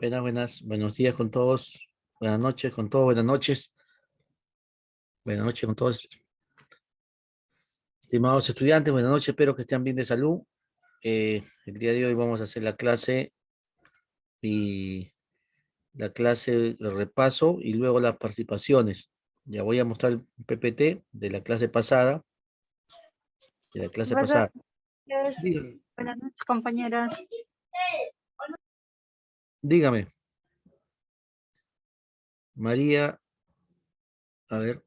Buenos días con todos, buenas noches con todos, buenas noches con todos, estimados estudiantes, buenas noches, espero que estén bien de salud. El día de hoy vamos a hacer la clase de repaso y luego las participaciones. Ya voy a mostrar el PPT de la clase pasada, Buenas noches, Dígame, buenas noches, compañeras. dígame, María, a ver,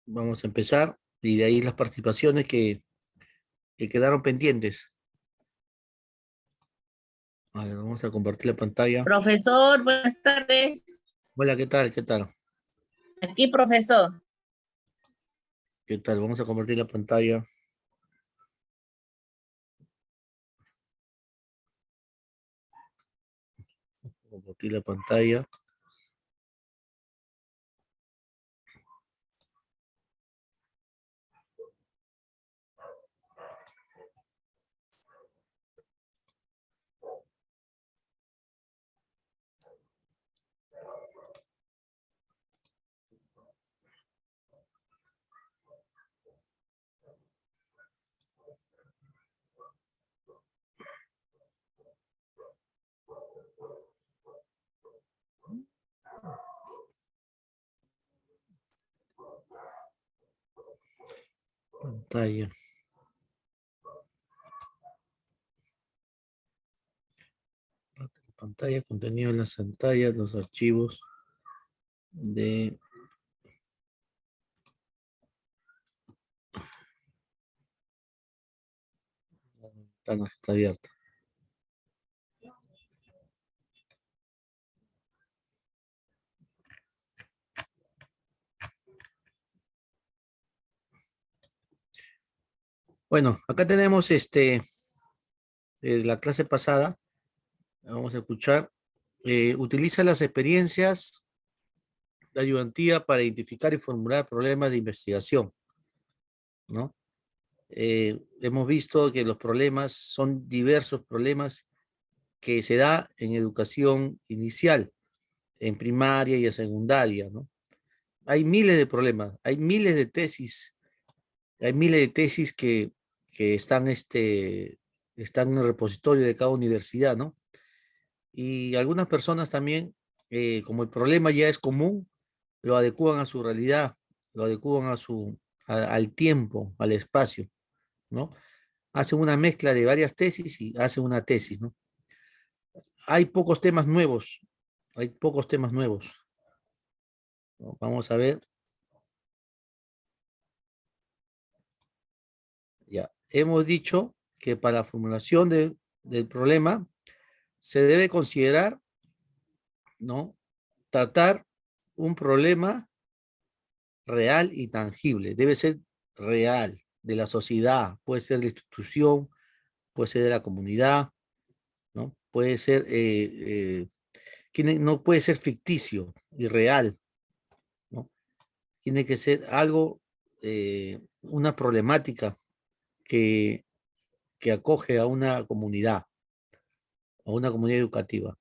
vamos a empezar y de ahí las participaciones que quedaron pendientes. A ver, vamos a compartir la pantalla. Profesor, buenas tardes. Hola, ¿qué tal? ¿Qué tal? Aquí, profesor. ¿Qué tal? Vamos a compartir la pantalla. Compartir la pantalla. Pantalla. Pantalla, contenido en las pantallas, los archivos de... La ventana está abierta. Bueno, acá tenemos la clase pasada. Vamos a escuchar. Utiliza las experiencias de ayudantía para identificar y formular problemas de investigación, ¿no? Hemos visto que los problemas son diversos problemas que se da en educación inicial, en primaria y en secundaria, ¿no? Hay miles de problemas, hay miles de tesis, que están, están en el repositorio de cada universidad, ¿no? Y algunas personas también, como el problema ya es común, lo adecúan a su realidad, lo adecúan al tiempo, al espacio, ¿no? Hacen una mezcla de varias tesis y hacen una tesis, ¿no? Hay pocos temas nuevos, hay pocos temas nuevos. Vamos a ver. Ya, hemos dicho que para la formulación del problema se debe considerar, ¿no? Tratar un problema real y tangible. Debe ser real, de la sociedad, puede ser de la institución, puede ser de la comunidad, ¿no? Puede ser, no puede ser ficticio y real, ¿no? Tiene que ser algo, una problemática que, que acoge a una comunidad educativa.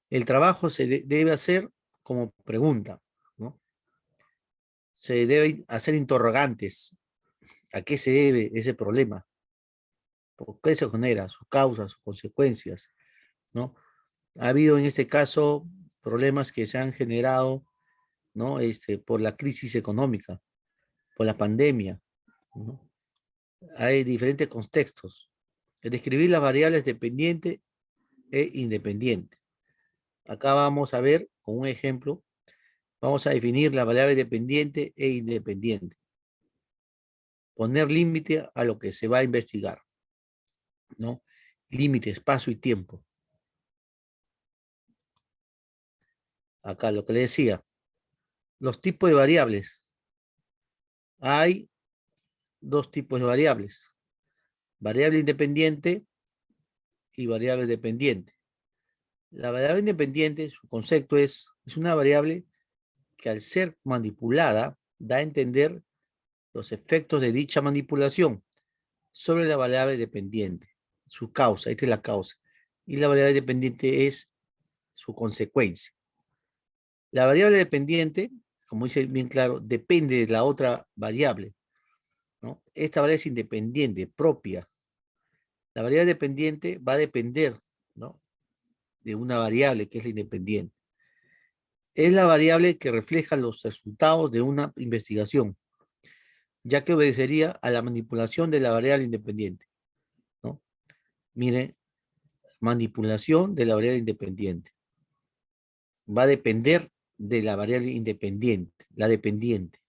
El trabajo debe hacer como pregunta, ¿no? Se deben hacer interrogantes. ¿A qué se debe ese problema? ¿Por qué se genera? Sus causas, sus consecuencias, ¿no? Ha habido en este caso problemas que se han generado, ¿no? Por la crisis económica, por la pandemia, ¿no? Hay diferentes contextos. Describir las variables dependiente e independiente. Acá vamos a ver con un ejemplo, vamos a definir la variable dependiente e independiente. Poner límite a lo que se va a investigar, ¿no? Límite, espacio y tiempo. Acá lo que le decía, los tipos de variables. Hay dos tipos de variables, variable independiente y variable dependiente. La variable independiente, su concepto es una variable que al ser manipulada da a entender los efectos de dicha manipulación sobre la variable dependiente. Su causa, esta es la causa. y la variable dependiente es su consecuencia. La variable dependiente, como dice bien claro, depende de la otra variable, ¿no? Esta variable es independiente, propia. La variable dependiente va a depender, ¿no?, de una variable que es la independiente. Es la variable que refleja los resultados de una investigación, ya que obedecería a la manipulación de la variable independiente, ¿no? Mire, manipulación de la variable independiente. Va a depender de la variable independiente, la dependiente,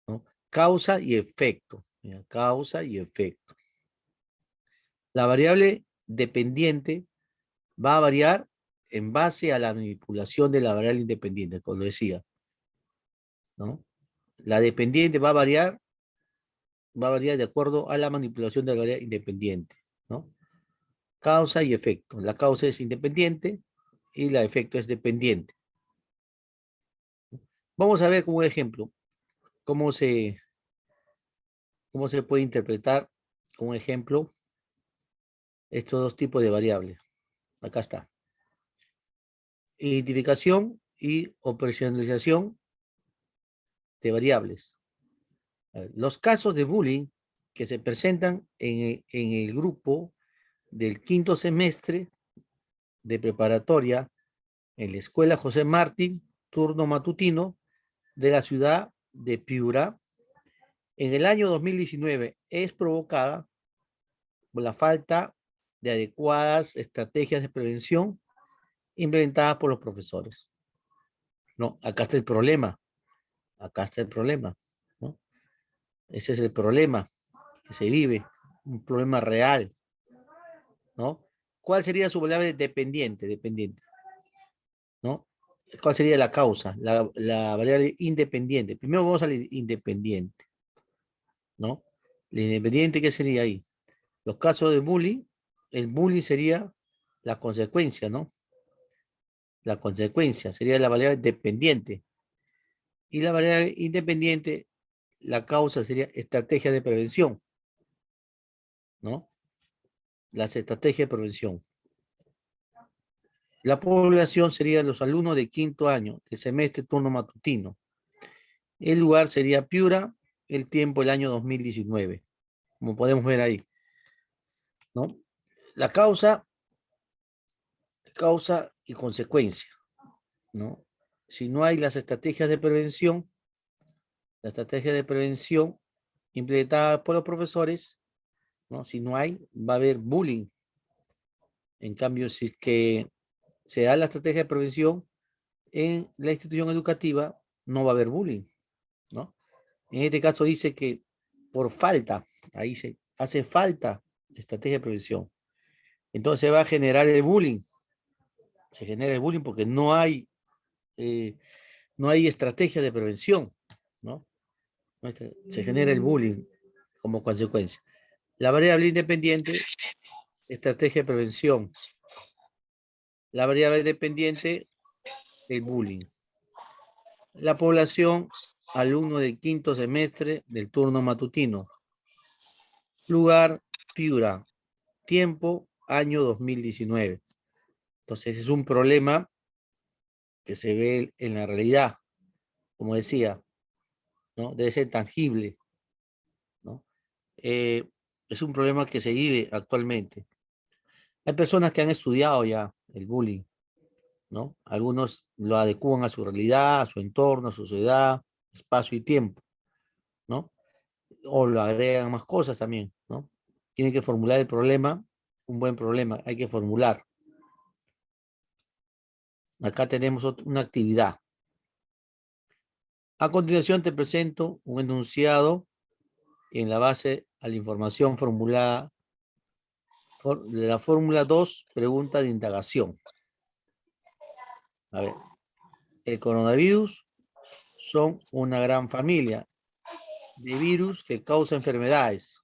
¿no? Causa y efecto. Mira, causa y efecto. La variable dependiente va a variar en base a la manipulación de la variable independiente, como decía, ¿no? La dependiente va a variar de acuerdo a la manipulación de la variable independiente, ¿no? Causa y efecto. La causa es independiente y el efecto es dependiente. Vamos a ver como un ejemplo cómo se puede interpretar como ejemplo estos dos tipos de variables. Acá está. Identificación y operacionalización de variables. Los casos de bullying que se presentan en el grupo del quinto semestre de preparatoria en la escuela José Martín, turno matutino, de la ciudad de Piura, en el año 2019 es provocada por la falta de adecuadas estrategias de prevención implementadas por los profesores. No, acá está el problema. Acá está el problema, ¿no? Ese es el problema que se vive, un problema real, ¿no? ¿Cuál sería su variable dependiente? Dependiente, ¿no? ¿Cuál sería la causa? La variable independiente. Primero vamos al independiente, ¿no? El independiente, ¿qué sería ahí? Los casos de bullying, el bullying sería la consecuencia, ¿no? La consecuencia sería la variable dependiente. Y la variable independiente, la causa sería estrategia de prevención, ¿no? Las estrategias de prevención. La población sería los alumnos de quinto año, del semestre turno matutino. El lugar sería Piura, el tiempo el año 2019, como podemos ver ahí, ¿no? La causa y consecuencia, ¿no? Si no hay las estrategias de prevención, la estrategia de prevención implementada por los profesores, ¿no? Si no hay, va a haber bullying. En cambio, si es que se da la estrategia de prevención en la institución educativa, no va a haber bullying, ¿no? En este caso dice que por falta, ahí se hace falta de estrategia de prevención. Entonces se va a generar el bullying. Se genera el bullying porque no hay estrategia de prevención, ¿no? Se genera el bullying como consecuencia. La variable independiente, estrategia de prevención. La variable dependiente, el bullying. La población, alumno del quinto semestre del turno matutino. Lugar, Piura. Tiempo, año 2019. Entonces es un problema que se ve en la realidad, como decía, ¿no? Debe ser tangible, ¿no? Es un problema que se vive actualmente. Hay personas que han estudiado ya el bullying, ¿no? Algunos lo adecúan a su realidad, a su entorno, a su sociedad, espacio y tiempo, ¿no? O lo agregan más cosas también, ¿no? Tienen que formular el problema, un buen problema, hay que formular. Acá tenemos una actividad. A continuación te presento un enunciado en la base a la información formulada de la fórmula 2, pregunta de indagación. A ver, el coronavirus son una gran familia de virus que causa enfermedades,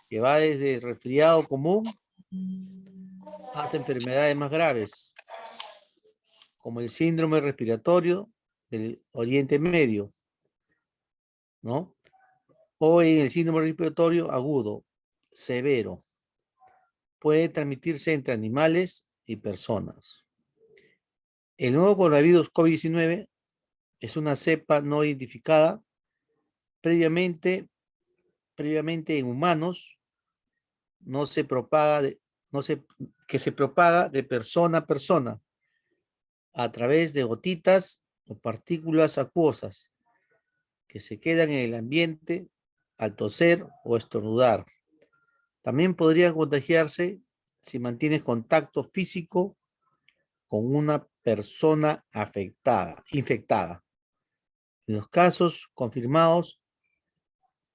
que va desde el resfriado común hasta enfermedades más graves, como el síndrome respiratorio del Oriente Medio, ¿no? O en el síndrome respiratorio agudo, severo. puede transmitirse entre animales y personas. El nuevo coronavirus COVID-19 es una cepa no identificada previamente en humanos, que se propaga de persona a persona a través de gotitas o partículas acuosas que se quedan en el ambiente al toser o estornudar. También podrían contagiarse si mantienes contacto físico con una persona infectada. En los casos confirmados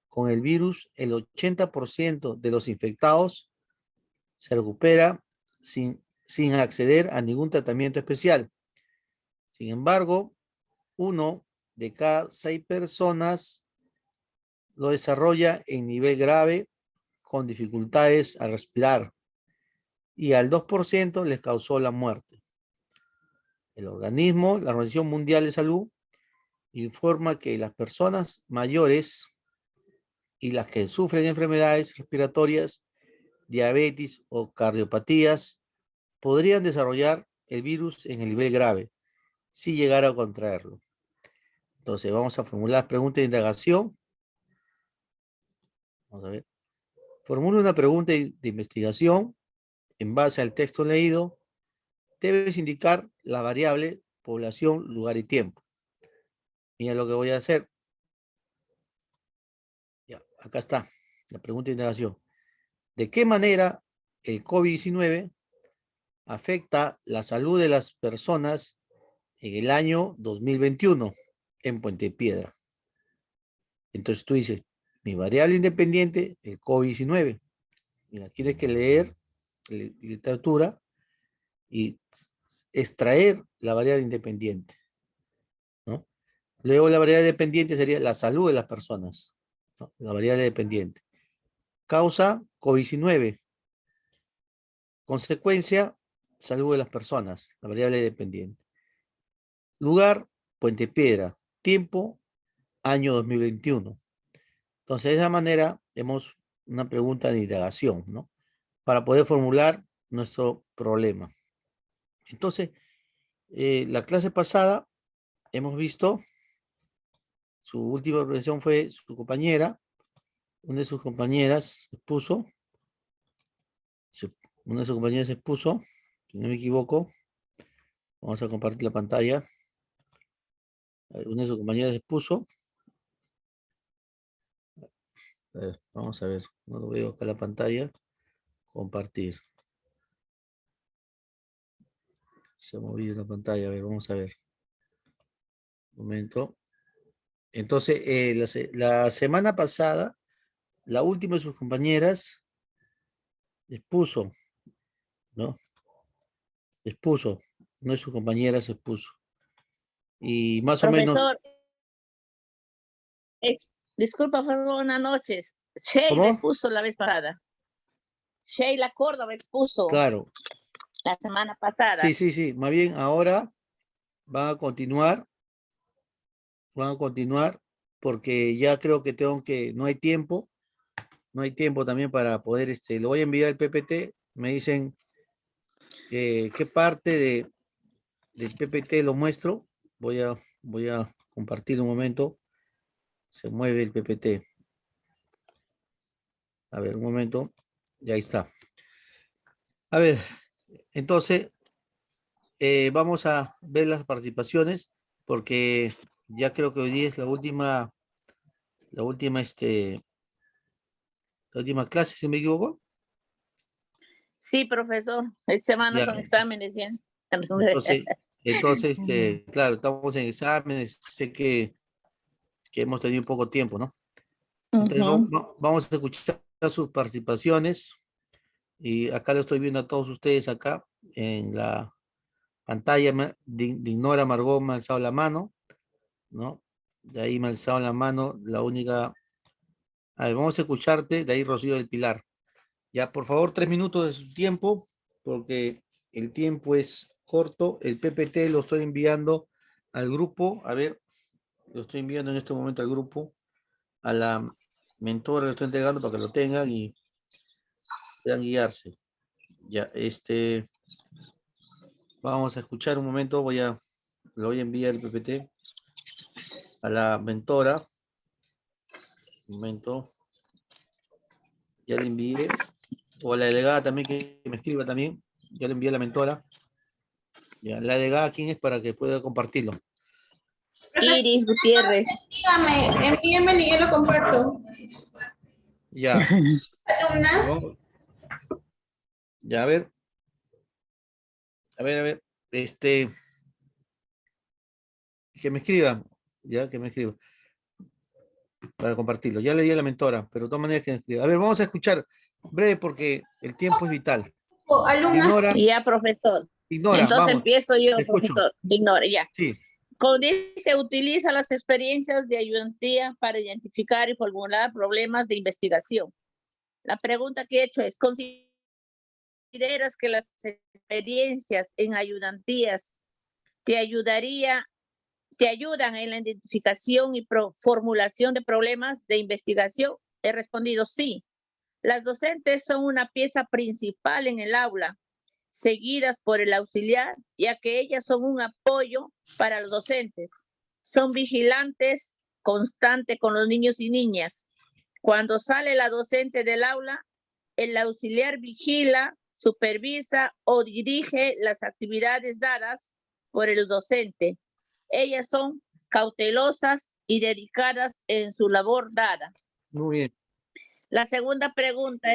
con el virus, el 80% de los infectados se recupera sin acceder a ningún tratamiento especial. Sin embargo, 1 de cada 6 personas lo desarrolla en nivel grave con dificultades al respirar y al 2% les causó la muerte. La Organización Mundial de Salud, informa que las personas mayores y las que sufren enfermedades respiratorias, diabetes o cardiopatías podrían desarrollar el virus en el nivel grave si llegara a contraerlo. Entonces vamos a formular preguntas de indagación. Vamos a ver. Formula una pregunta de investigación en base al texto leído. Debes indicar la variable población, lugar y tiempo. Mira lo que voy a hacer. Ya, acá está la pregunta de indagación. ¿De qué manera el COVID-19 afecta la salud de las personas en el año 2021 en Puente Piedra? Entonces tú dices, mi variable independiente, el COVID-19. Mira, tienes que leer literatura y extraer la variable independiente, ¿no? Luego la variable dependiente sería la salud de las personas, ¿no? La variable dependiente. Causa, COVID-19. Consecuencia, salud de las personas, la variable dependiente. Lugar, Puente Piedra. Tiempo, año 2021. Entonces, de esa manera, hemos una pregunta de indagación, ¿no? Para poder formular nuestro problema. Entonces, la clase pasada hemos visto, su última profesión fue su compañera, una de sus compañeras expuso, si no me equivoco, vamos a compartir la pantalla. Una de sus compañeras expuso. A ver, vamos a ver, no lo veo acá en la pantalla. Compartir. Se ha movido la pantalla, a ver, vamos a ver. Un momento. Entonces, la semana pasada, la última de sus compañeras expuso, ¿no? Expuso, no de sus compañeras, expuso. Y más o menos, Profesor, disculpa, buenas noches. Sheila ¿cómo? expuso la vez pasada. Sheila Córdoba expuso Claro, la semana pasada. sí, más bien ahora van a continuar porque ya creo que no hay tiempo también para poder, lo voy a enviar al PPT, me dicen qué parte del PPT lo muestro, voy a compartir un momento, se mueve el PPT, a ver, un momento, ya está. A ver, entonces, vamos a ver las participaciones, porque ya creo que hoy día es la última clase, si no me equivoco. Sí, profesor. Esta semana Ya, son exámenes ya. entonces, claro, estamos en exámenes, sé que hemos tenido poco tiempo, ¿no? Entonces, Ujú. vamos a escuchar sus participaciones y acá lo estoy viendo a todos ustedes acá en la pantalla. Dignora Margot me ha alzado la mano, ¿no? De ahí me ha alzado la mano la única. A ver, vamos a escucharte, de ahí Rocío del Pilar. Ya, por favor, 3 minutos de su tiempo, porque el tiempo es corto. El PPT lo estoy enviando al grupo. A ver, lo estoy enviando en este momento al grupo. A la mentora lo estoy entregando para que lo tengan y puedan guiarse. Ya, vamos a escuchar un momento, le voy a enviar el PPT a la mentora. Un momento, ya le envié, o a la delegada también que me escriba también, ya le envié a la mentora. Ya, la delegada, ¿quién es para que pueda compartirlo? Iris Gutiérrez. Dígame, envíenme y yo lo comparto. Ya, Alumnas, vamos- ya, a ver, que me escriba, ya, que me escriba, para compartirlo. Ya le di a la mentora, pero de todas maneras que me escriba. A ver, vamos a escuchar breve porque el tiempo es vital. alumnas, Ignora, Ya, profesor. ignora, Entonces vamos, empiezo yo, te escucho. profesor. Ignore, ya. Sí, Como dice, utiliza las experiencias de ayudantía para identificar y formular problemas de investigación. La pregunta que he hecho es, ¿consideras que las experiencias en ayudantías te ayudan en la identificación y formulación de problemas de investigación? He respondido sí. Las docentes son una pieza principal en el aula, seguidas por el auxiliar, ya que ellas son un apoyo para los docentes. Son vigilantes constantes con los niños y niñas. Cuando sale la docente del aula, el auxiliar vigila, supervisa o dirige las actividades dadas por el docente. Ellas son cautelosas y dedicadas en su labor dada. muy bien. La segunda pregunta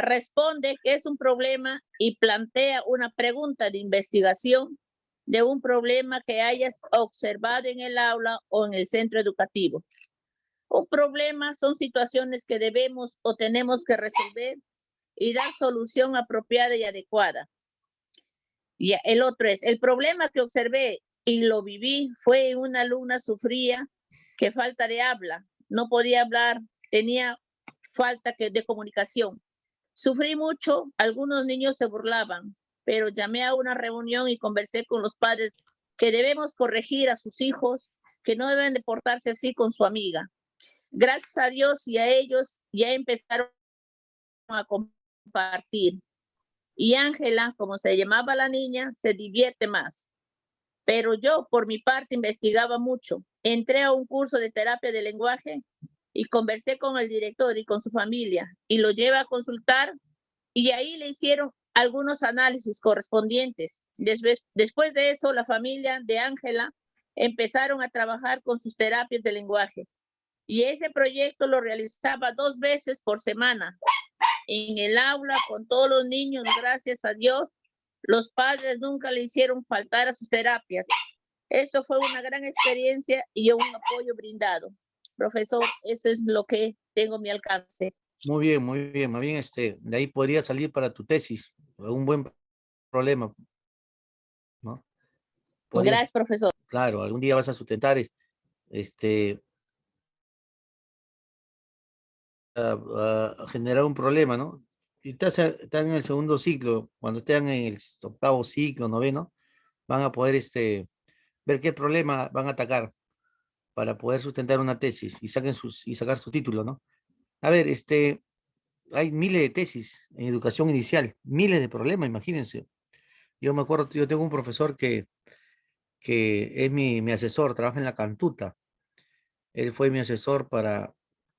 responde que es un problema y plantea una pregunta de investigación de un problema que hayas observado en el aula o en el centro educativo. Un problema son situaciones que debemos o tenemos que resolver y dar solución apropiada y adecuada. Y el otro es, el problema que observé y lo viví fue una alumna sufría que falta de habla, no podía hablar, tenía falta de comunicación. Sufrí mucho, algunos niños se burlaban, pero llamé a una reunión y conversé con los padres que debemos corregir a sus hijos, que no deben de portarse así con su amiga. Gracias a Dios y a ellos ya empezaron a compartir. Y Ángela, como se llamaba la niña, se divierte más. Pero yo, por mi parte, investigaba mucho. Entré a un curso de terapia de lenguaje y conversé con el director y con su familia y lo llevé a consultar y ahí le hicieron algunos análisis correspondientes. Después de eso, la familia de Ángela empezaron a trabajar con sus terapias de lenguaje y ese proyecto lo realizaba 2 veces por semana en el aula con todos los niños. Gracias a Dios, los padres nunca le hicieron faltar a sus terapias. Eso fue una gran experiencia y un apoyo brindado. Profesor, eso es lo que tengo a mi alcance. Muy bien, muy bien. Más bien, de ahí podría salir para tu tesis, un buen problema, ¿no? Podría, Gracias, profesor. claro, algún día vas a sustentar a generar un problema, ¿no? Y están en el segundo ciclo, cuando estén en el octavo ciclo, noveno, van a poder ver qué problema van a atacar para poder sustentar una tesis y sacar su título, ¿no? A ver, hay miles de tesis en educación inicial, miles de problemas, imagínense. Yo me acuerdo, yo tengo un profesor que es mi asesor, trabaja en la Cantuta. Él fue mi asesor para,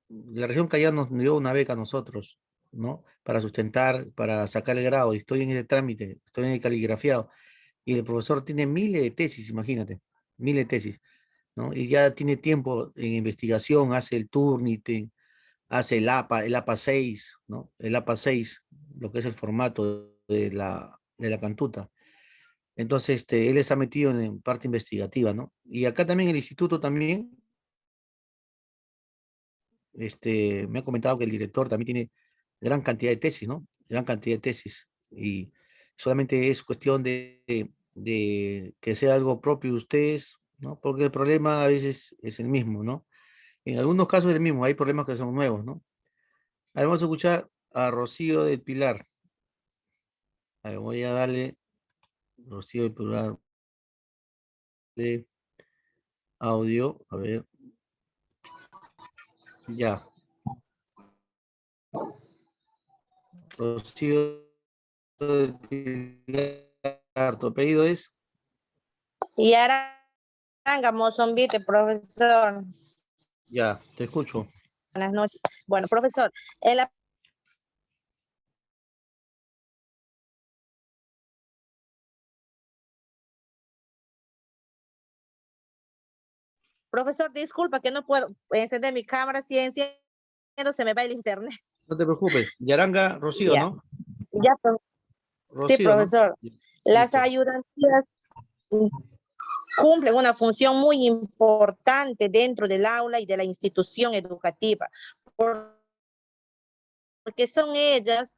la región Callao nos dio una beca a nosotros, ¿no? Para sustentar, para sacar el grado. Y estoy en ese trámite, estoy en el caligrafiado. Y el profesor tiene miles de tesis, imagínate, miles de tesis, ¿no? Y ya tiene tiempo en investigación, hace el Turnitin, hace el APA 6, ¿no? El APA 6, lo que es el formato de la Cantuta. Entonces, él está metido en parte investigativa, ¿no? Y acá también el instituto también, me ha comentado que el director también tiene gran cantidad de tesis, ¿no? Gran cantidad de tesis. Y solamente es cuestión de que sea algo propio de ustedes, ¿no? Porque el problema a veces es el mismo, ¿no? En algunos casos es el mismo, hay problemas que son nuevos, ¿no? A ver, vamos a escuchar a Rocío del Pilar. A ver, voy a darle Rocío del Pilar de audio. A ver, ya. Rocío, tu apellido es. Y Aranga, Mozambique, profesor. Ya, te escucho. Buenas noches. Bueno, profesor, en la profesor, disculpa que no puedo encender mi cámara, si enciendo se me va el internet. No te preocupes. Yaranga, Rocío, Ya. ¿no? Ya, sí, Rocío, ¿no? profesor. Las Listo. ayudantías cumplen una función muy importante dentro del aula y de la institución educativa, porque son ellas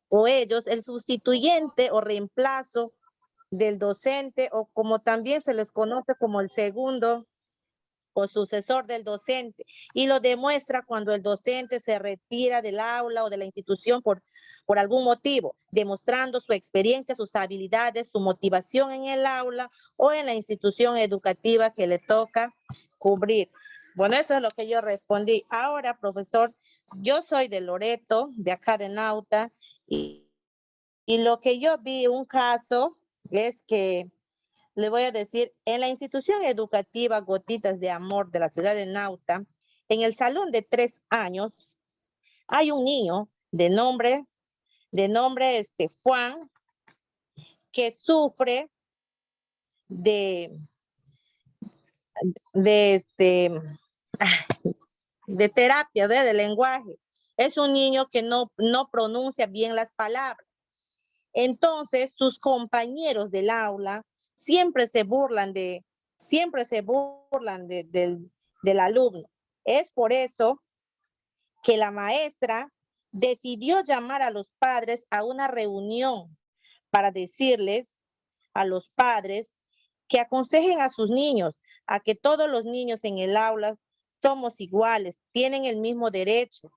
o ellos el sustituyente o reemplazo del docente, o como también se les conoce como el segundo o sucesor del docente, y lo demuestra cuando el docente se retira del aula o de la institución por algún motivo, demostrando su experiencia, sus habilidades, su motivación en el aula o en la institución educativa que le toca cubrir. Bueno, eso es lo que yo respondí. Ahora, profesor, yo soy de Loreto, de acá de Nauta, y lo que yo vi un caso es que le voy a decir, en la institución educativa Gotitas de Amor de la ciudad de Nauta, en el salón de 3 años, hay un niño de nombre Juan, que sufre de terapia de lenguaje. Es un niño que no pronuncia bien las palabras. Entonces, sus compañeros del aula siempre se burlan del alumno. Es por eso que la maestra decidió llamar a los padres a una reunión para decirles a los padres que aconsejen a sus niños, a que todos los niños en el aula somos iguales, tienen el mismo derecho,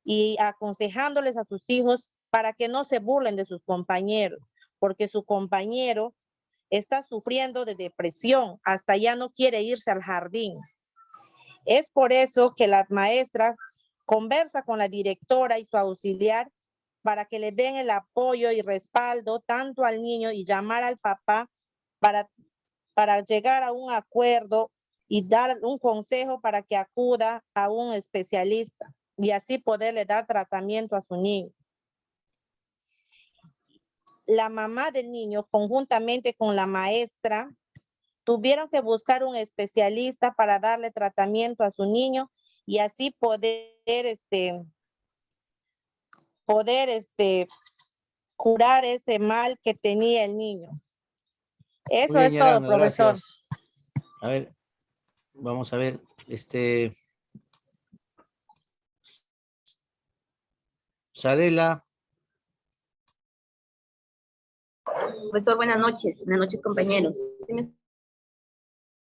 y aconsejándoles a sus hijos para que no se burlen de sus compañeros, porque su compañero está sufriendo de depresión, hasta ya no quiere irse al jardín. Es por eso que la maestra conversa con la directora y su auxiliar para que le den el apoyo y respaldo tanto al niño y llamar al papá para llegar a un acuerdo y dar un consejo para que acuda a un especialista y así poderle dar tratamiento a su niño. La mamá del niño, conjuntamente con la maestra, tuvieron que buscar un especialista para darle tratamiento a su niño y así poder curar ese mal que tenía el niño. Eso Muy bien, es todo, Yaranga, profesor. gracias. A ver, vamos a ver, Sarela. Profesor, buenas noches compañeros. ¿Sí me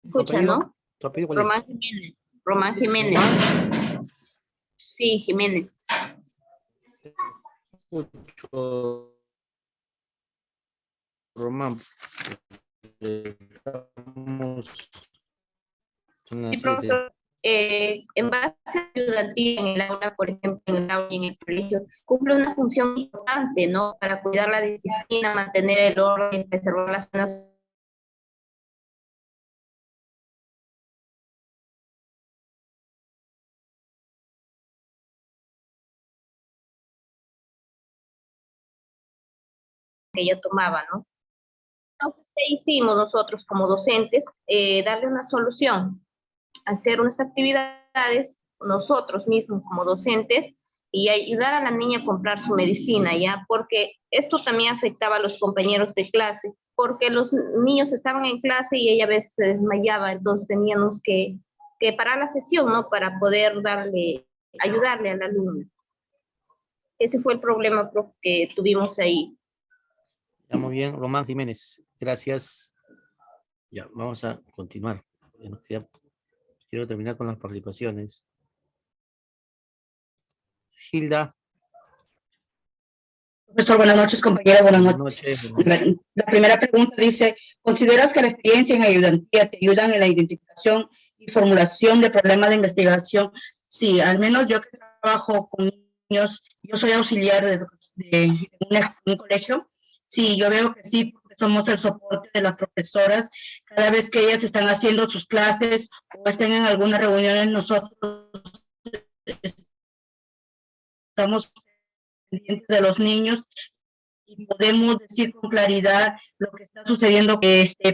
escuchan, no? ¿Tu apellido cuál es? Román Jiménez. Román Jiménez. Sí, Jiménez. Escucho. Román. Estamos en las Sí, 7. profesor. En base a ayudantía en el aula, por ejemplo, en el aula y en el colegio, cumple una función importante, ¿no? Para cuidar la disciplina, mantener el orden, preservar las zonas. Que ella tomaba, ¿no? Entonces, ¿qué hicimos nosotros como docentes? Darle una solución, hacer unas actividades nosotros mismos como docentes y ayudar a la niña a comprar su medicina, ¿ya? Porque esto también afectaba a los compañeros de clase, porque los niños estaban en clase y ella a veces se desmayaba, entonces teníamos que parar la sesión, ¿no? Para poder ayudarle al alumno. Ese fue el problema, profe, que tuvimos ahí. Ya, muy bien, Román Jiménez. Gracias. Ya, vamos a continuar. Quiero terminar con las participaciones. Gilda. Profesor, buenas noches, compañera, buenas Buenas noches. noches. La primera pregunta dice, ¿consideras que la experiencia en ayudantía te ayudan en la identificación y formulación de problemas de investigación? Sí, al menos yo que trabajo con niños. Yo soy auxiliar de un colegio. Sí, yo veo que sí, porque somos el soporte de las profesoras. Cada vez que ellas están haciendo sus clases o estén en alguna reunión, nosotros estamos pendientes de los niños y podemos decir con claridad lo que está sucediendo,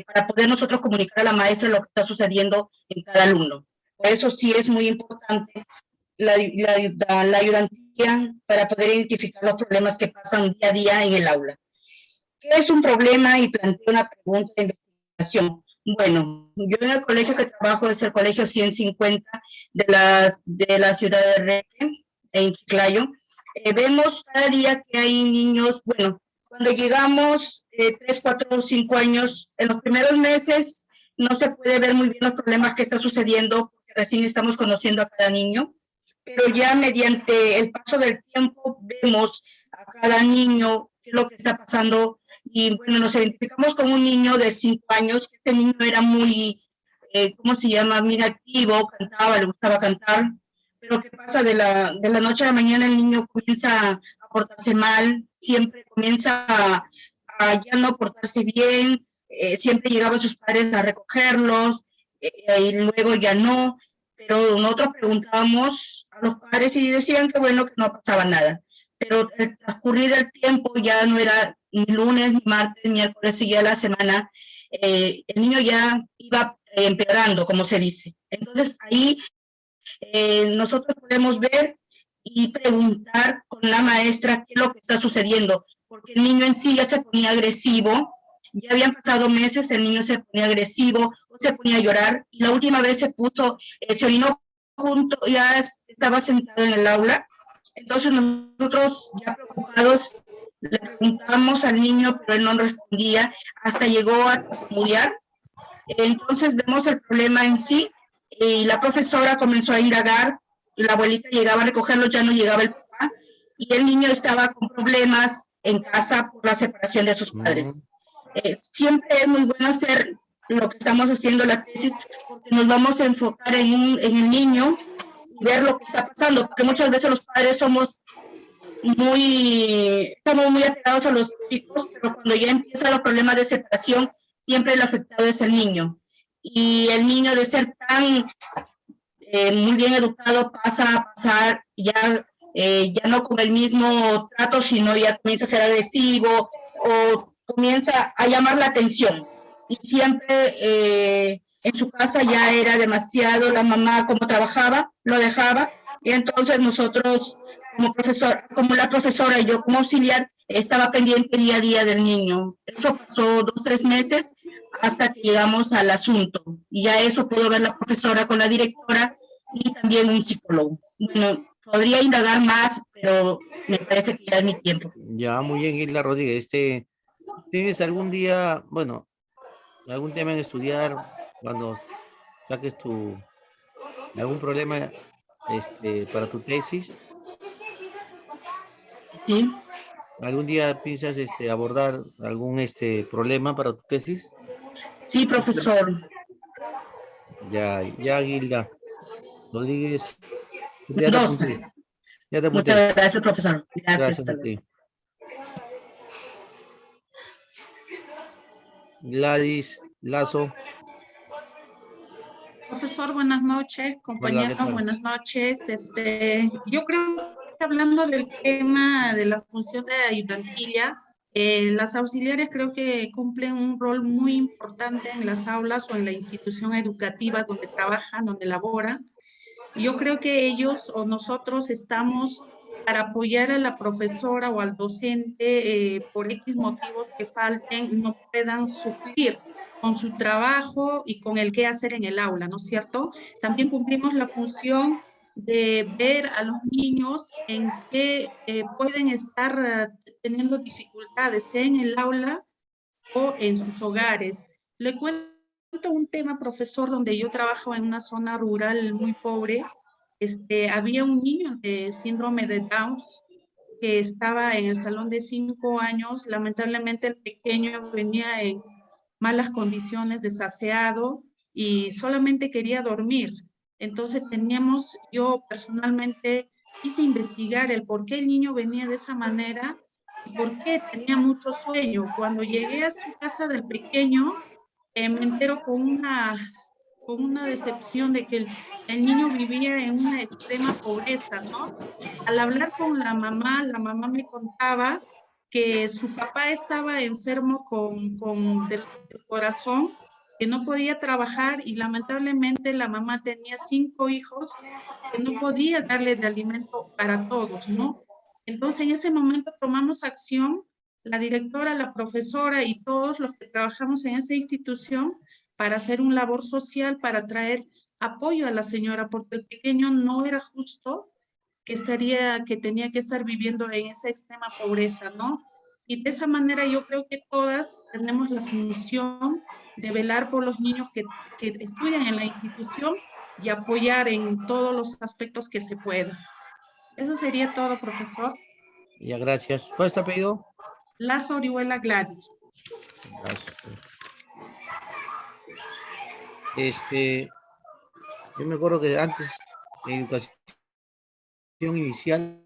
para poder nosotros comunicar a la maestra lo que está sucediendo en cada alumno. Por eso sí es muy importante la ayudantía para poder identificar los problemas que pasan día a día en el aula. ¿Qué es un problema? Y planteo una pregunta de investigación. Bueno, yo en el colegio que trabajo es el colegio 150 de la ciudad de Reque, en Chiclayo. Vemos cada día que hay niños, bueno, cuando llegamos 3, 4, 5 años, en los primeros meses no se puede ver muy bien los problemas que está sucediendo, porque recién estamos conociendo a cada niño, pero ya mediante el paso del tiempo vemos a cada niño qué es lo que está pasando. Y bueno, nos identificamos con un niño de 5 años, que este niño era muy, ¿cómo se llama? Muy activo, cantaba, le gustaba cantar, pero ¿qué pasa? De la noche a la mañana el niño comienza a portarse mal, siempre comienza a ya no portarse bien, siempre llegaban sus padres a recogerlos, y luego ya no, pero nosotros preguntábamos a los padres y decían que bueno, que no pasaba nada. Pero al transcurrir el tiempo ya no era ni lunes, ni martes, ni miércoles, seguía la semana, el niño ya iba empeorando, como se dice. Entonces ahí nosotros podemos ver y preguntar con la maestra qué es lo que está sucediendo, porque el niño en sí ya se ponía agresivo, ya habían pasado meses, el niño se ponía agresivo o se ponía a llorar, y la última vez se orinó junto, ya estaba sentado en el aula. Entonces nosotros ya preocupados le preguntamos al niño, pero él no respondía, hasta llegó a muriar. Entonces vemos el problema en sí, y la profesora comenzó a indagar, y la abuelita llegaba a recogerlo, ya no llegaba el papá, y el niño estaba con problemas en casa por la separación de sus padres. Siempre es muy bueno hacer lo que estamos haciendo, la tesis, porque nos vamos a enfocar en el niño y ver lo que está pasando, porque muchas veces los padres estamos muy apegados a los chicos, pero cuando ya empiezan los problemas de separación, siempre el afectado es el niño. Y el niño, de ser tan muy bien educado, pasa a pasar ya no con el mismo trato, sino ya comienza a ser agresivo o comienza a llamar la atención. Y siempre en su casa ya era demasiado, la mamá como trabajaba, lo dejaba, y entonces nosotros como la profesora y yo como auxiliar, estaba pendiente día a día del niño. Eso pasó 2, 3 meses hasta que llegamos al asunto, y ya eso pudo ver la profesora con la directora y también un psicólogo. Bueno, podría indagar más, pero me parece que ya es mi tiempo. Ya, muy bien, Hilda Rodríguez. ¿Tienes algún día, bueno, algún tema en estudiar cuando saques algún problema para tu tesis? ¿Sí? ¿Algún día piensas abordar algún problema para tu tesis? Sí, profesor. Ya, Hilda Rodríguez. Ya te 2. apunté. Ya te apunté. Muchas gracias, profesor. Gracias. Gracias a ti. Gladys Lazo. Profesor, buenas noches, compañeros, Hola, buenas noches. Yo creo que hablando del tema de la función de ayudantilla, las auxiliares creo que cumplen un rol muy importante en las aulas o en la institución educativa donde trabajan, donde laboran. Yo creo que ellos o nosotros estamos para apoyar a la profesora o al docente por X motivos que falten, no puedan suplir con su trabajo y con el qué hacer en el aula, ¿no es cierto? También cumplimos la función de ver a los niños en qué pueden estar teniendo dificultades, sea en el aula o en sus hogares. Le cuento un tema, profesor, donde yo trabajo en una zona rural muy pobre. Había un niño de síndrome de Down que estaba en el salón de 5 años. Lamentablemente el pequeño venía en malas condiciones, desaseado y solamente quería dormir. Entonces yo personalmente quise investigar el por qué el niño venía de esa manera y por qué tenía mucho sueño. Cuando llegué a su casa del pequeño, me entero con una decepción de que el niño vivía en una extrema pobreza, ¿no? Al hablar con la mamá me contaba que su papá estaba enfermo del corazón, que no podía trabajar y lamentablemente la mamá tenía 5 hijos que no podía darle de alimento para todos, ¿no? Entonces en ese momento tomamos acción, la directora, la profesora y todos los que trabajamos en esa institución para hacer un labor social, para traer apoyo a la señora, porque el pequeño no era justo que tenía que estar viviendo en esa extrema pobreza, ¿no? Y de esa manera yo creo que todas tenemos la función de velar por los niños que estudian en la institución y apoyar en todos los aspectos que se pueda. Eso sería todo, profesor. Ya, gracias. ¿Cuál es tu apellido? Lazo Orihuela Gladys. Yo me acuerdo que antes, en educación inicial,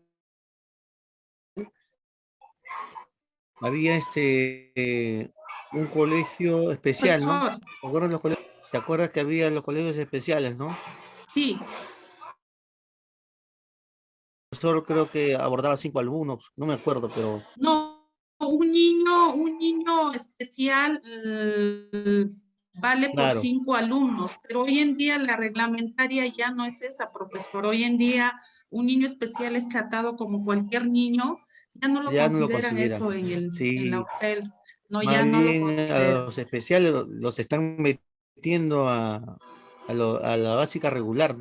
había un colegio especial, ¿no? Profesor. ¿Te acuerdas que había los colegios especiales, no? Sí. Solo creo que abordaba 5 alumnos, no me acuerdo, pero... No, un niño especial vale por Claro. 5 alumnos, pero hoy en día la reglamentaria ya no es esa, profesor. Hoy en día un niño especial es tratado como cualquier niño, ya no lo Ya no lo consideran consideran. eso en Sí. la UTEL. No, Más ya no lo bien a consideran. los especiales los están metiendo a la básica regular,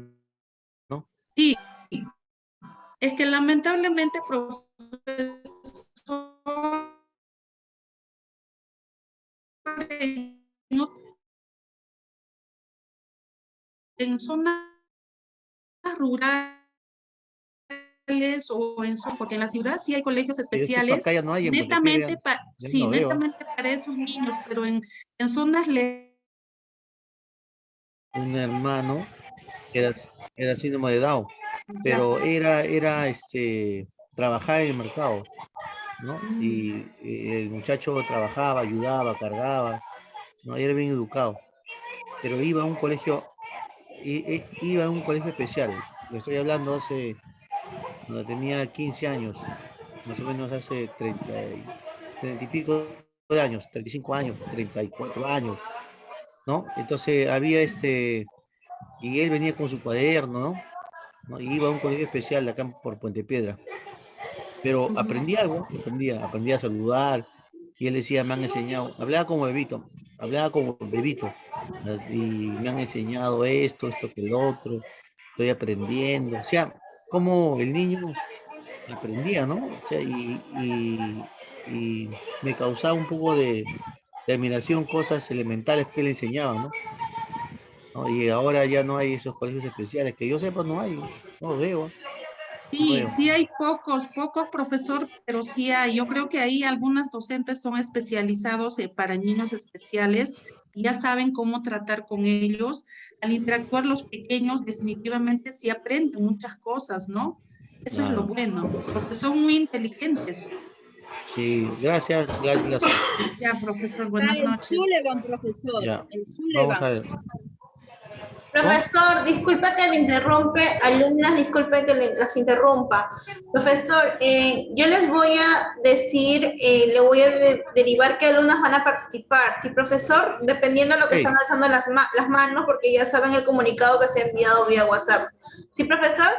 ¿no? Sí, es que lamentablemente, profesor, en zonas rurales o porque en la ciudad sí hay colegios especiales, Acá ya no hay en netamente, Pontevedra, ya no veo. netamente para esos niños, pero en zonas Un hermano que era síndrome de Down, pero trabajaba en el mercado, ¿no? Y el muchacho trabajaba, ayudaba, cargaba, ¿no? Era bien educado, pero iba a un colegio, iba a un colegio especial. Le estoy hablando cuando tenía 15 años, más o menos hace 30 y pico de años, 35 años, 34 años, ¿no? Entonces había y él venía con su cuaderno, ¿no? Y iba a un colegio especial de acá por Puente Piedra. Pero aprendí algo, aprendí a saludar, y él decía, me han enseñado, hablaba como bebito, y me han enseñado esto que el otro, estoy aprendiendo, o sea, como el niño aprendía, ¿no? O sea, y me causaba un poco de admiración cosas elementales que él enseñaba, ¿no? Y ahora ya no hay esos colegios especiales, que yo sepa no hay, no lo veo. Sí, sí hay pocos, profesor, pero sí hay. Yo creo que ahí algunas docentes son especializados para niños especiales, ya saben cómo tratar con ellos. Al interactuar los pequeños, definitivamente sí aprenden muchas cosas, ¿no? Eso es lo bueno, porque son muy inteligentes. Sí, gracias. Ya, profesor, buenas noches. El Sullivan, profesor. Ya, El Sullivan. vamos a ver. Profesor, disculpe que le interrumpe, alumnas, disculpe que las interrumpa. Profesor, yo les voy a decir, le voy a derivar qué alumnas van a participar. Sí, profesor, dependiendo de lo que están alzando las manos, porque ya saben el comunicado que se ha enviado vía WhatsApp. Sí, profesor.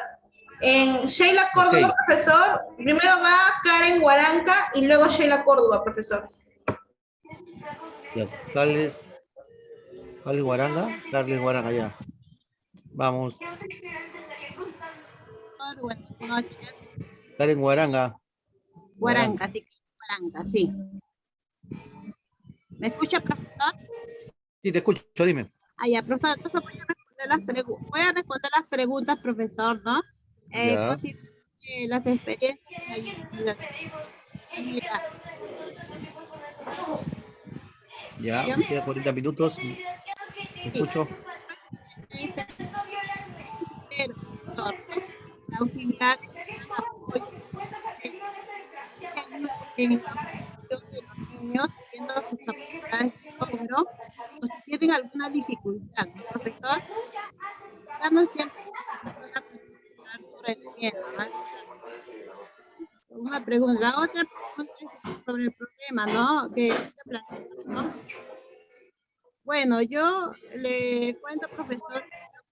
En Sheila Córdoba, profesor, primero va Karen Guaranca y luego Sheila Córdoba, profesor. Ya, Carles Guaranga, ya. Vamos. Buenas noches. Karen Guaranga. Guaranga, sí. ¿Me escucha, profesor? Sí, te escucho, dime. Ya, profesor, entonces voy a responder las preguntas, profesor, ¿no? Ya. Las experiencias. Mira. Ya, queda 40 minutos. Te escucho. auxiliares dan apoyo en la formación de los niños, viendo sus capacidades de logro, o si tienen alguna dificultad, ¿no, profesor? Ya no siempre la profesora sobre el tema, ¿vale? Una pregunta. La otra pregunta es sobre el problema, ¿no? Que se plantea, ¿no? Bueno, yo le cuento, profesor,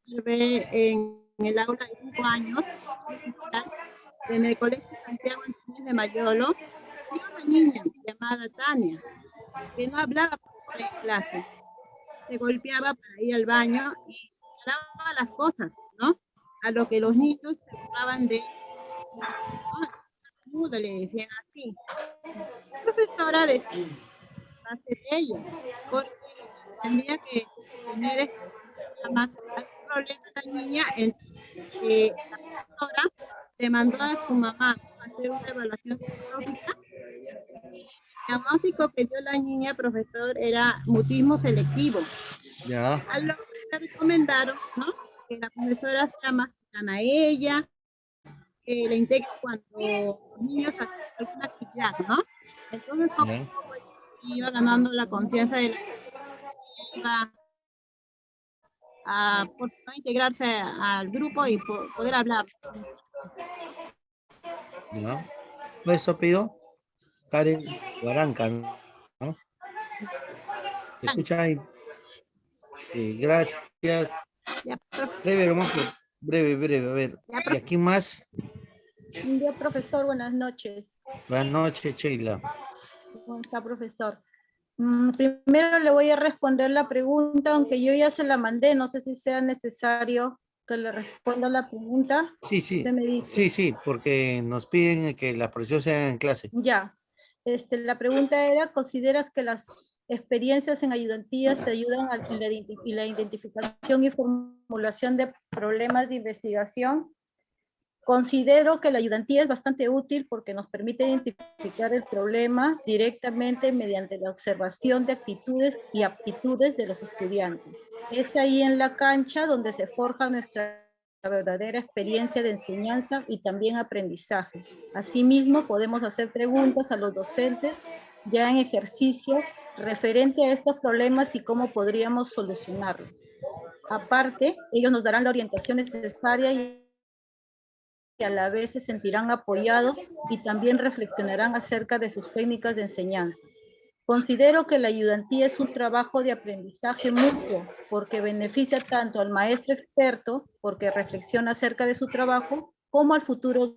que observé en el aula de 5 años, en el Colegio Santiago Antunes de Mayolo, había una niña llamada Tania, que no hablaba en clase, se golpeaba para ir al baño y daba las cosas, ¿no? A lo que los niños se burlaban de, ¿no? Le decían así. La profesora decía de ella, porque tendría que tener más problema la niña, entonces la profesora le mandó a su mamá a hacer una evaluación psicológica. El diagnóstico que dio la niña, profesor, era mutismo selectivo. Ya. A lo que le recomendaron, ¿no? Que la profesora sea más cercana a ella, que le integre cuando los niños hacen alguna actividad, ¿no? Entonces, como iba ganando la confianza de la iba a integrarse al grupo y poder hablar. ¿Ya? Eso pido Karen Guaranca, ¿no? ¿Me escucha ahí? Sí, gracias. Ya, Breve, nomás, breve, a ver. ¿Y aquí más? Buen día, profesor. Buenas noches. Buenas noches, Sheila. ¿Cómo está, profesor? Primero le voy a responder la pregunta, aunque yo ya se la mandé. No sé si sea necesario que le responda la pregunta. Sí, Usted me dice. sí, porque nos piden que la profesión sea en clase. Ya. La pregunta era, ¿consideras que las experiencias en ayudantías te ayudan en la identificación y formulación de problemas de investigación? Considero que la ayudantía es bastante útil porque nos permite identificar el problema directamente mediante la observación de actitudes y aptitudes de los estudiantes. Es ahí en la cancha donde se forja nuestra verdadera experiencia de enseñanza y también aprendizaje. Asimismo, podemos hacer preguntas a los docentes ya en ejercicio referente a estos problemas y cómo podríamos solucionarlos. Aparte, ellos nos darán la orientación necesaria y que a la vez se sentirán apoyados y también reflexionarán acerca de sus técnicas de enseñanza. Considero que la ayudantía es un trabajo de aprendizaje mutuo porque beneficia tanto al maestro experto porque reflexiona acerca de su trabajo como al futuro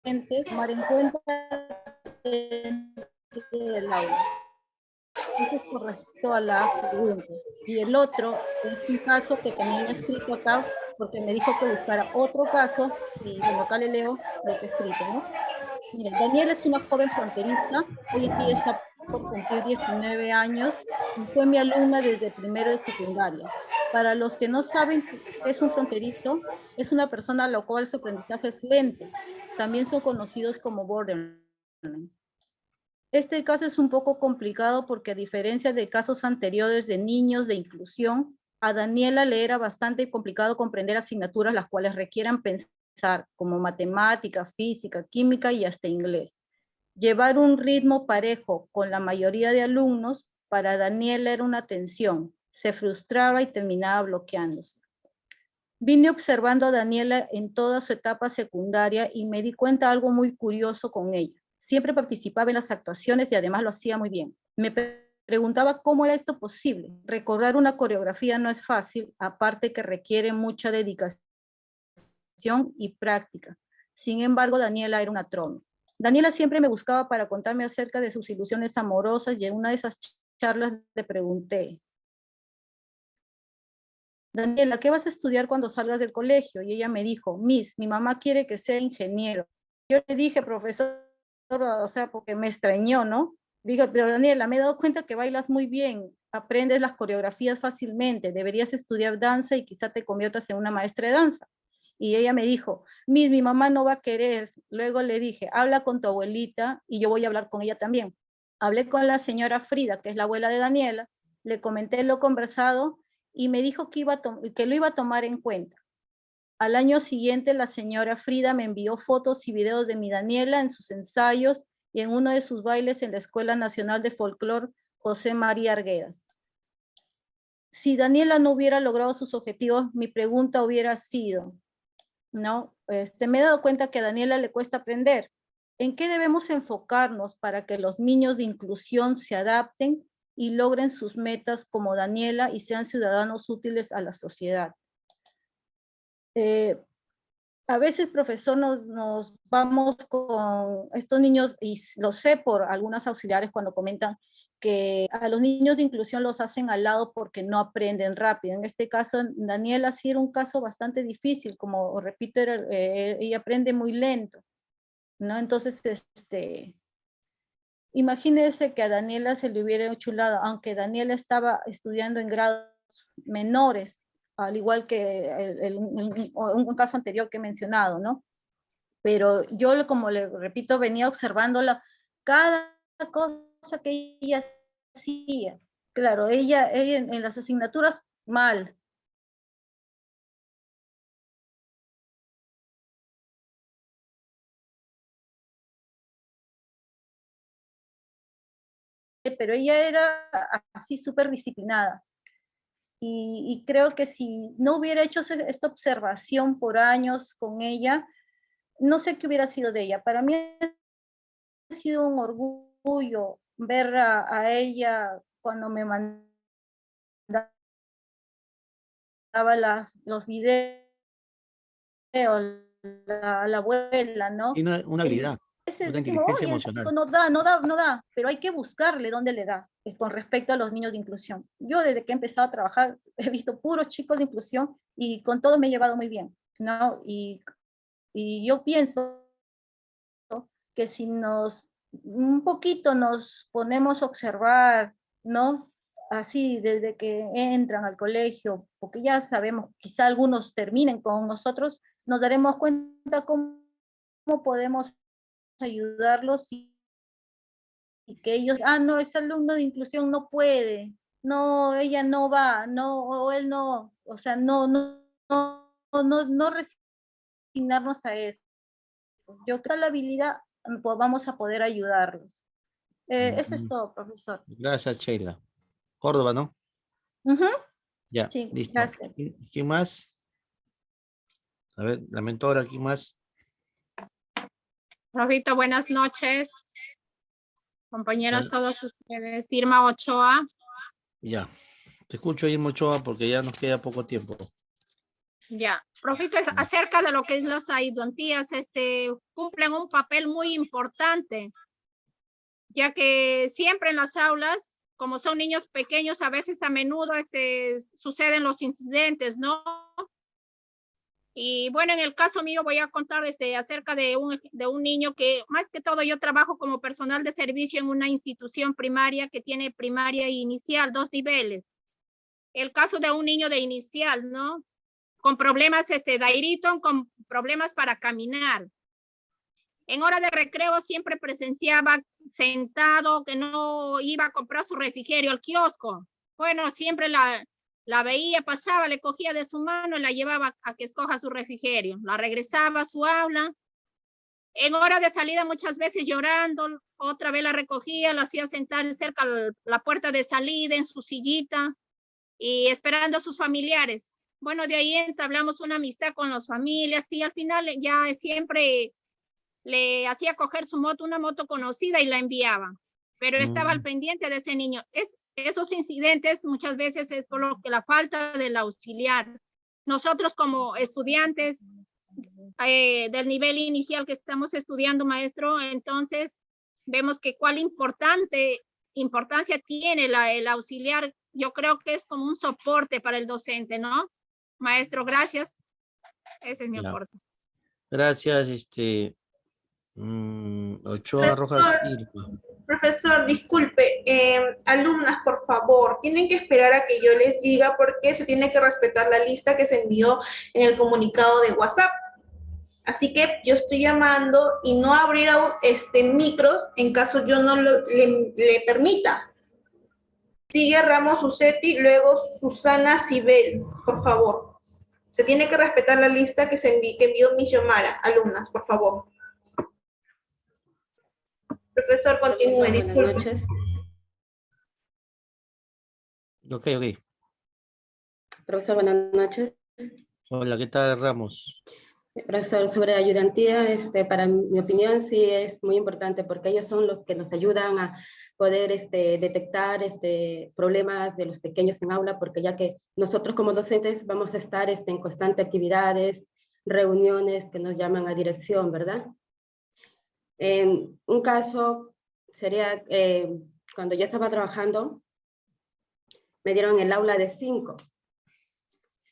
docente tomar en cuenta el aula. Eso es con respecto a la pregunta. Y el otro es un caso que también he escrito acá porque me dijo que buscara otro caso y bueno, acá le leo lo que he escrito, ¿no? Miren, Daniela es una joven fronteriza, hoy en día está por cumplir 19 años y fue mi alumna desde primero de secundaria. Para los que no saben qué es un fronterizo, es una persona a la cual su aprendizaje es lento. También son conocidos como borderline. Este caso es un poco complicado porque a diferencia de casos anteriores de niños de inclusión, a Daniela le era bastante complicado comprender asignaturas las cuales requieran pensar, como matemática, física, química y hasta inglés. Llevar un ritmo parejo con la mayoría de alumnos para Daniela era una tensión, se frustraba y terminaba bloqueándose. Vine observando a Daniela en toda su etapa secundaria y me di cuenta de algo muy curioso con ella. Siempre participaba en las actuaciones y además lo hacía muy bien. Me preguntaba cómo era esto posible. Recordar una coreografía no es fácil, aparte que requiere mucha dedicación y práctica. Sin embargo, Daniela era una trome. Daniela siempre me buscaba para contarme acerca de sus ilusiones amorosas y en una de esas charlas le pregunté, Daniela, ¿qué vas a estudiar cuando salgas del colegio? Y ella me dijo, Miss, mi mamá quiere que sea ingeniero. Yo le dije, profesor, o sea, porque me extrañó, ¿no? Digo, pero Daniela, me he dado cuenta que bailas muy bien, aprendes las coreografías fácilmente, deberías estudiar danza y quizá te conviertas en una maestra de danza. Y ella me dijo, Miss, mi mamá no va a querer. Luego le dije, habla con tu abuelita y yo voy a hablar con ella también. Hablé con la señora Frida, que es la abuela de Daniela, le comenté lo conversado y me dijo que lo iba a tomar en cuenta. Al año siguiente, la señora Frida me envió fotos y videos de mi Daniela en sus ensayos y en uno de sus bailes en la Escuela Nacional de Folclor José María Arguedas. Si Daniela no hubiera logrado sus objetivos, mi pregunta hubiera sido, ¿no? Me he dado cuenta que a Daniela le cuesta aprender. ¿En qué debemos enfocarnos para que los niños de inclusión se adapten y logren sus metas como Daniela y sean ciudadanos útiles a la sociedad? A veces, profesor, nos vamos con estos niños, y lo sé por algunas auxiliares cuando comentan que a los niños de inclusión los hacen al lado porque no aprenden rápido. En este caso, Daniela sí era un caso bastante difícil, como repito, ella aprende muy lento, ¿no? Entonces, imagínense que a Daniela se le hubiera hecho un lado, aunque Daniela estaba estudiando en grados menores, al igual que un caso anterior que he mencionado, ¿no? Pero yo, como le repito, venía observándola cada cosa que ella hacía. Claro, ella en las asignaturas, mal. Pero ella era así súper disciplinada. Y creo que si no hubiera hecho esta observación por años con ella, no sé qué hubiera sido de ella. Para mí ha sido un orgullo ver a ella cuando me mandaba los videos, la abuela, ¿no? Y una habilidad, una Decimos, inteligencia oye, el emocional. chico no da, pero hay que buscarle dónde le da, con respecto a los niños de inclusión. Yo desde que he empezado a trabajar he visto puros chicos de inclusión y con todos me he llevado muy bien, ¿no? Y yo pienso que si un poquito nos ponemos a observar, ¿no? Así desde que entran al colegio, porque ya sabemos, quizá algunos terminen con nosotros, nos daremos cuenta cómo podemos ayudarlos y que ellos, no, ese alumno de inclusión no puede, no, ella no va, no, o él no, o sea, no resignarnos a eso. Yo creo que la habilidad, pues vamos a poder ayudarlos. Eso es todo, profesor. Gracias, Sheila. Córdoba, ¿no? Ya, Sí, listo. gracias. ¿Quién más? A ver, la mentora, ¿quién más? Profito, buenas noches. Compañeras, Vale. todos ustedes. Irma Ochoa. Ya. Te escucho ahí, Mochoa, porque ya nos queda poco tiempo. Ya. Profito, es acerca de lo que es las ayudantías, cumplen un papel muy importante, ya que siempre en las aulas, como son niños pequeños, a veces a menudo suceden los incidentes, ¿no? Y bueno, en el caso mío voy a contar acerca de un niño que, más que todo, yo trabajo como personal de servicio en una institución primaria que tiene primaria e inicial, 2 niveles. El caso de un niño de inicial, ¿no? Con problemas Dairyton, con problemas para caminar. En hora de recreo siempre presenciaba sentado, que no iba a comprar su refrigerio al kiosco. Bueno, siempre la veía, pasaba, le cogía de su mano y la llevaba a que escoja su refrigerio. La regresaba a su aula. En hora de salida muchas veces llorando, otra vez la recogía, la hacía sentar cerca de la puerta de salida en su sillita y esperando a sus familiares. Bueno, de ahí entablamos una amistad con las familias y al final ya siempre le hacía coger su moto, una moto conocida, y la enviaba. Pero estaba al pendiente de ese niño. Esos incidentes muchas veces es por lo que la falta del auxiliar. Nosotros como estudiantes del nivel inicial que estamos estudiando, maestro, entonces vemos que cuál importancia tiene el auxiliar. Yo creo que es como un soporte para el docente, ¿no? Maestro, gracias. Ese es mi aporte. Gracias, Ochoa Rojas Irma. Profesor, disculpe, alumnas, por favor, tienen que esperar a que yo les diga porque se tiene que respetar la lista que se envió en el comunicado de WhatsApp. Así que yo estoy llamando y no abrir micros en caso yo no le permita. Sigue Ramos Ucetti, luego Susana Cibel, por favor. Se tiene que respetar la lista que envió Miss Yomara. Alumnas, por favor. Profesor, continúe, Buenas disculpe. noches. Ok. Profesor, buenas noches. Hola, ¿qué tal, Ramos? Profesor, sobre ayudantía, para mi opinión sí es muy importante porque ellos son los que nos ayudan a poder detectar problemas de los pequeños en aula, porque ya que nosotros como docentes vamos a estar en constantes actividades, reuniones que nos llaman a dirección, ¿verdad? Un caso sería cuando yo estaba trabajando, me dieron el aula de 5.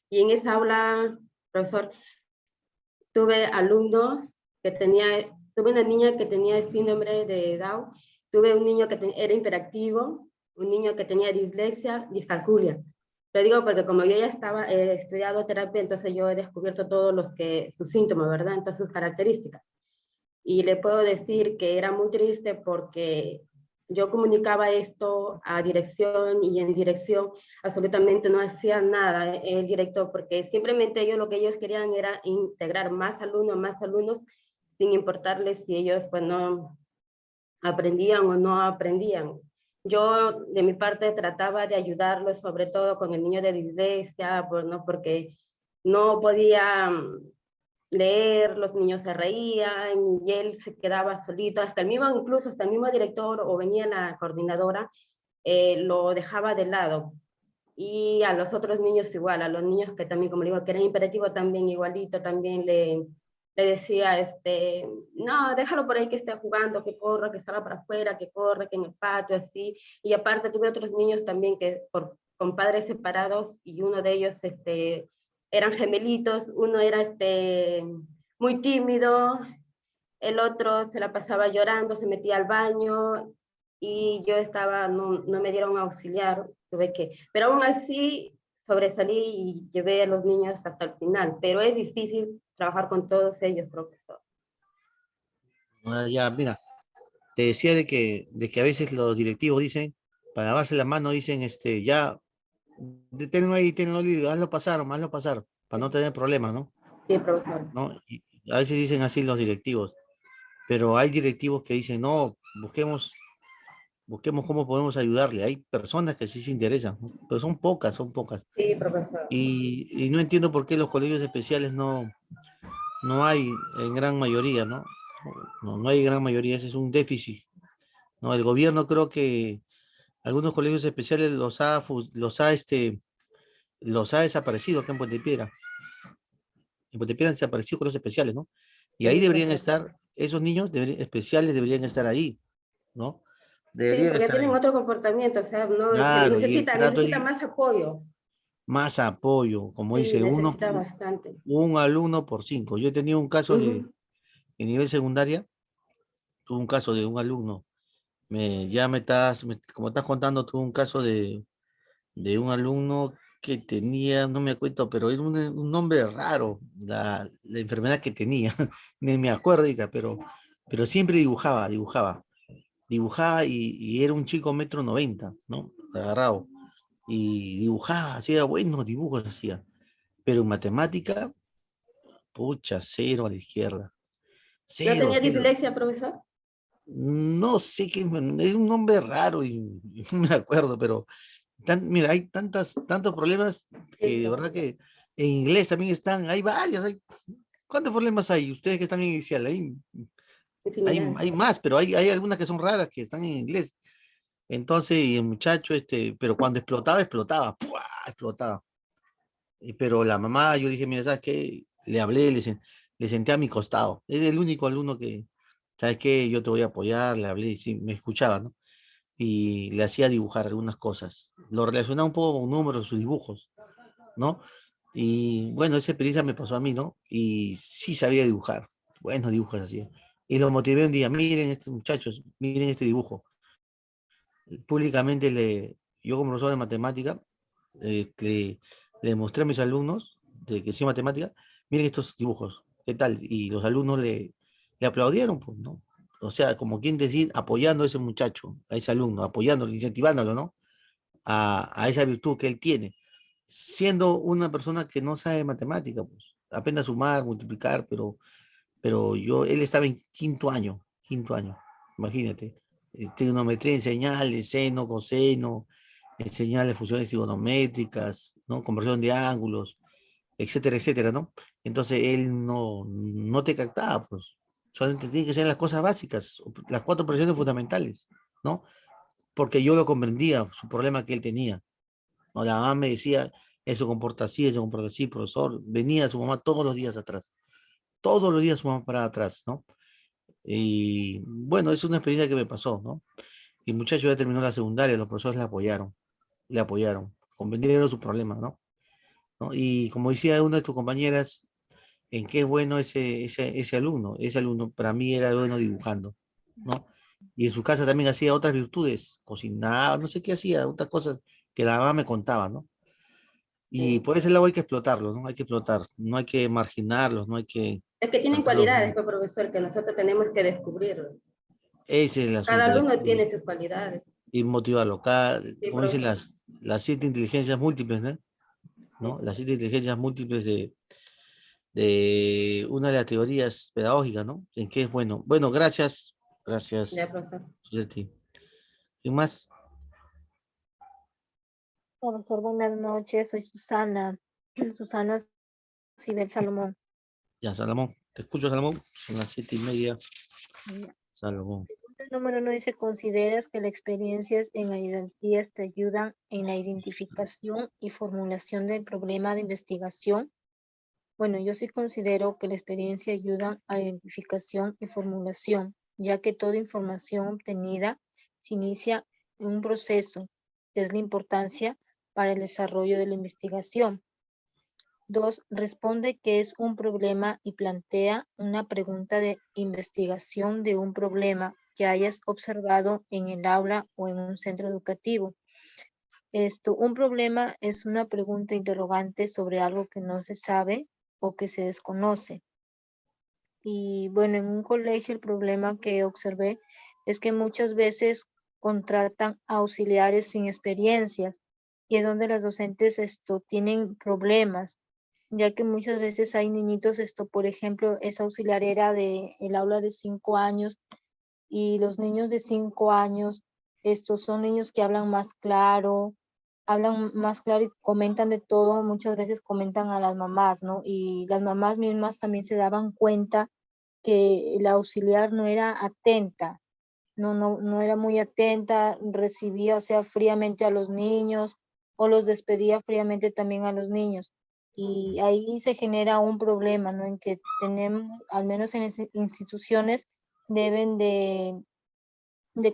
Y en esa aula, profesor, tuve alumnos tuve una niña que tenía el síndrome de Down, tuve un niño que era hiperactivo, un niño que tenía dislexia, discalculia. Lo digo porque como yo ya estaba estudiado terapia, entonces yo he descubierto todos sus síntomas, ¿verdad? Entonces sus características. Y le puedo decir que era muy triste porque yo comunicaba esto a dirección y en dirección absolutamente no hacía nada el director, porque simplemente lo que ellos querían era integrar más alumnos, sin importarles si ellos pues no aprendían o no aprendían. Yo de mi parte trataba de ayudarlos, sobre todo con el niño de dislexia, pues, ¿no? Porque no podía leer, los niños se reían y él se quedaba solito, incluso hasta el mismo director o venía la coordinadora, lo dejaba de lado. Y a los otros niños igual, a los niños que también, como digo, que eran imperativos también igualito, también le decía, no, déjalo por ahí que esté jugando, que corra, que salga para afuera, que corra, que en el patio, así. Y aparte tuve otros niños también que con padres separados y uno de ellos, eran gemelitos, uno era muy tímido, el otro se la pasaba llorando, se metía al baño y yo no me dieron auxiliar, pero aún así sobresalí y llevé a los niños hasta el final, pero es difícil trabajar con todos ellos, profesor. Ya, mira, te decía de que a veces los directivos dicen, para lavarse la mano, dicen, ya, tenlo ahí, hazlo pasar, para no tener problemas, ¿no? Sí, profesor. ¿No? Y a veces dicen así los directivos, pero hay directivos que dicen, no, busquemos cómo podemos ayudarle. Hay personas que sí se interesan, ¿no? Pero son pocas. Sí, profesor. Y no entiendo por qué los colegios especiales no hay en gran mayoría, ¿no? No hay gran mayoría, ese es un déficit, ¿no? El gobierno creo que algunos colegios especiales los ha desaparecido acá en Puente Piedra. En Puente Piedra han desaparecido colegios especiales, ¿no? Y ahí Sí, deberían profesor. estar, esos niños especiales deberían estar ahí, ¿no? Sí, Deberían porque estar tienen ahí. otro comportamiento, o sea, no, Claro, y el trato necesita más apoyo. más apoyo, como Sí, dice, necesita bastante. un alumno por 5. Yo he tenido un caso en nivel secundaria, tuve un caso de un alumno, como estás contando, tuve un caso de un alumno que tenía, no me acuerdo, pero era un nombre raro, la enfermedad que tenía, ni me acuerdo ahorita, pero siempre dibujaba y era un chico 1,90 m, ¿no? Agarrado, y dibujaba, hacía buenos dibujos, pero en matemática, pucha, 0 a la izquierda, ¿No cero, tenía cero. dislexia, profesor? No sé qué, es un nombre raro y no me acuerdo, pero mira, hay tantos problemas que de verdad que en inglés también hay varios. ¿Cuántos problemas hay? Ustedes que están en inicial, Infinidad. hay más, pero hay algunas que son raras que están en inglés. Entonces, y el muchacho, pero cuando explotaba, ¡pua! Explotaba. Pero la mamá, yo dije, mira, ¿sabes qué? Le hablé, le senté a mi costado. Es el único alumno que, ¿sabes qué? Yo te voy a apoyar, le hablé, y sí, me escuchaba, ¿no? Y le hacía dibujar algunas cosas. Lo relacionaba un poco con números, sus dibujos, ¿no? Y bueno, esa experiencia me pasó a mí, ¿no? Y sí sabía dibujar, buenos dibujos hacía. Y lo motivé un día, miren estos muchachos, miren este dibujo. Públicamente yo como profesor de matemática, le mostré a mis alumnos de que sí matemática, miren estos dibujos, ¿qué tal? Y los alumnos le aplaudieron, pues, ¿no? O sea, como quien decir, apoyando a ese muchacho, a ese alumno, apoyándolo, incentivándolo, ¿no? A esa virtud que él tiene. siendo una persona que no sabe matemática, pues, apenas sumar, multiplicar, pero él estaba en quinto año, imagínate, trigonometría en señales, seno, coseno, en señales, funciones trigonométricas, ¿no? Conversión de ángulos, etcétera, etcétera, ¿no? Entonces él no te captaba, pues, solamente tiene que ser las cosas básicas, las 4 operaciones fundamentales, ¿no? Porque yo lo comprendía, su problema que él tenía, ¿no? La mamá me decía, él se comporta así, profesor, venía su mamá todos los días su mamá para atrás, ¿no? Y bueno, es una experiencia que me pasó, ¿no? Y el muchacho ya terminó la secundaria, los profesores le apoyaron, comprendieron su problema, ¿no? ¿No? Y como decía una de tus compañeras, en qué es bueno ese alumno, para mí era bueno dibujando, ¿no? Y en su casa también hacía otras virtudes, cocinaba, no sé qué hacía, otras cosas que la mamá me contaba, ¿no? Y por ese lado hay que explotarlos, ¿no? Hay que explotar, no hay que marginarlos, no hay que Es que tienen tratarlos cualidades, mal. pues, profesor, que nosotros tenemos que descubrir. Ese es el Cada asunto, alumno tiene sus cualidades. y motivarlo. Sí, Como dicen profesor. las 7 inteligencias múltiples, ¿no? ¿No? Las 7 inteligencias múltiples de una de las teorías pedagógicas, ¿no? En qué es bueno. Bueno, gracias. Ya, Gracias, profesor. Susetti. ¿Quién más? Profesor, buenas noches, soy Susana, Susana Sibel Salomón. Ya, Salomón. Te escucho, Salomón. Son las 7:30. Salomón. El número 1 dice, ¿consideras que las experiencias en ayudantías te ayudan en la identificación y formulación del problema de investigación? Bueno, yo sí considero que la experiencia ayuda a la identificación y formulación, ya que toda información obtenida se inicia en un proceso, que es la importancia para el desarrollo de la investigación. 2. Responde que es un problema y plantea una pregunta de investigación de un problema que hayas observado en el aula o en un centro educativo. Un problema es una pregunta interrogante sobre algo que no se sabe o que se desconoce. Y bueno, en un colegio el problema que observé es que muchas veces contratan a auxiliares sin experiencias y es donde las docentes tienen problemas, ya que muchas veces hay niñitos, por ejemplo, esa auxiliar era de el aula de 5 años y los niños de 5 años, estos son niños que hablan más claro y comentan de todo, muchas veces comentan a las mamás, ¿no? Y las mamás mismas también se daban cuenta que la auxiliar no era atenta, no era muy atenta, recibía, o sea, fríamente a los niños o los despedía fríamente también a los niños. Y ahí se genera un problema, ¿no? En que tenemos, al menos en las instituciones, deben de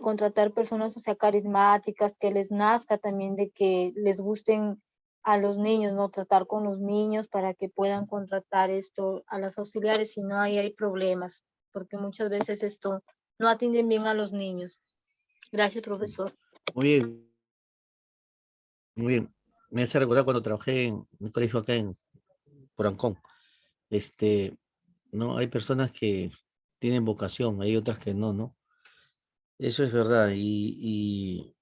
contratar personas, o sea, carismáticas, que les nazca también de que les gusten a los niños, ¿no? Tratar con los niños para que puedan contratar a las auxiliares, si no ahí hay problemas, porque muchas veces no atienden bien a los niños. Gracias, profesor. Muy bien. Muy bien. Me hace recordar cuando trabajé en un colegio acá en Porancón. No, hay personas que tienen vocación, hay otras que no, ¿no? Eso es verdad. Y